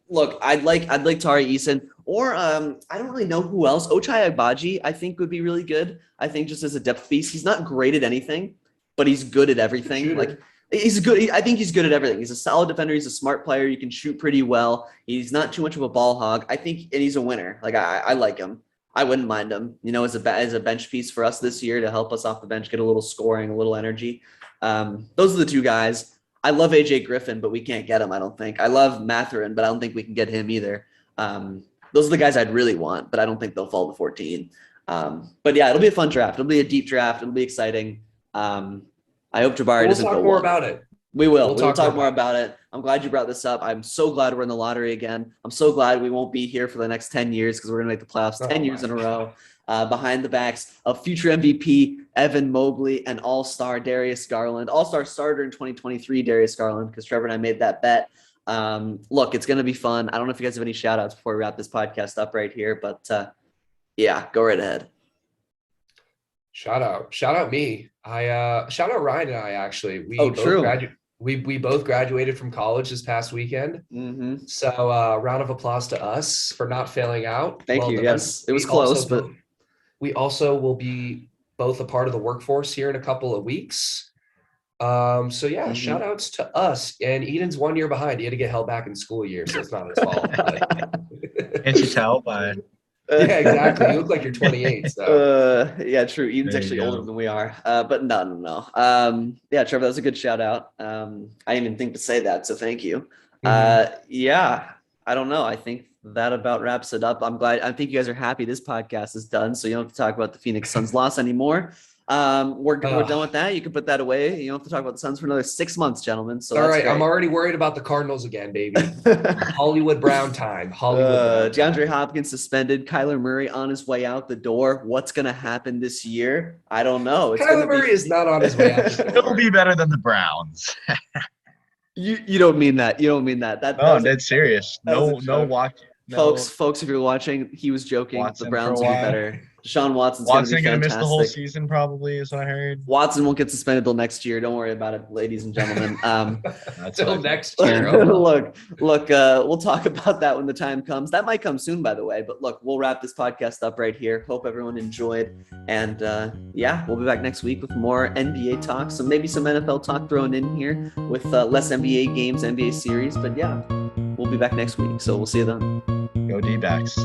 look, I'd like Tari Eason, or I don't really know who else. Ochai Agbaji, I think would be really good. I think just as a depth piece, he's not great at anything, but he's good at everything. Like he's good. I think he's good at everything. He's a solid defender. He's a smart player. He can shoot pretty well. He's not too much of a ball hog. I think, and he's a winner. Like I like him. I wouldn't mind him, you know, as a bench piece for us this year to help us off the bench, get a little scoring, a little energy. Those are the two guys. I love AJ Griffin, but we can't get him, I don't think. I love Mathurin, but I don't think we can get him either. Those are the guys I'd really want, but I don't think they'll fall to 14. But yeah, it'll be a fun draft. It'll be a deep draft. It'll be exciting. I hope Jabari doesn't go. We'll talk more about it. We will. We'll talk more about it. I'm glad you brought this up. I'm so glad we're in the lottery again. I'm so glad we won't be here for the next 10 years because we're going to make the playoffs 10 years in a row. Behind the backs of future MVP Evan Mobley and all-star Darius Garland. All-star starter in 2023, Darius Garland, because Trevor and I made that bet. Look, it's going to be fun. I don't know if you guys have any shout-outs before we wrap this podcast up right here, but yeah, go right ahead. Shout out me. Shout out Ryan and I, actually. We both graduated from college this past weekend. Mm-hmm. So round of applause to us for not failing out. Thank you. Yes, it was close, but we also will be both a part of the workforce here in a couple of weeks. So yeah, shout outs to us. And Eden's 1 year behind. He had to get held back in school year, so it's not his fault. Can't you tell by... Yeah, exactly. You look like you're 28. So. Yeah, true. Eden's actually older than we are. But no. Yeah, Trevor, that's a good shout out. I didn't even think to say that, so thank you. Yeah, I don't know. I think that about wraps it up. I think you guys are happy this podcast is done, so you don't have to talk about the Phoenix Suns loss anymore. We're done with that. You can put that away. You don't have to talk about the Suns for another 6 months, gentlemen. So all right, great. I'm already worried about the Cardinals again, baby. Hollywood Brown time. DeAndre Hopkins suspended. Kyler Murray on his way out the door. What's going to happen this year? I don't know. Kyler Murray is not on his way out the door. It'll be better than the Browns. You don't mean that. You don't mean that. I'm dead serious. No watch. Folks, if you're watching, he was joking. Watson, the Browns will be better. Deshaun Watson's going to miss the whole season, probably, is what I heard. Watson won't get suspended till next year. Don't worry about it, ladies and gentlemen. Till next year. Look. We'll talk about that when the time comes. That might come soon, by the way. But look, we'll wrap this podcast up right here. Hope everyone enjoyed. And yeah, we'll be back next week with more NBA talk. So maybe some NFL talk thrown in here with less NBA games, NBA series. But yeah, we'll be back next week. So we'll see you then. Go D-backs.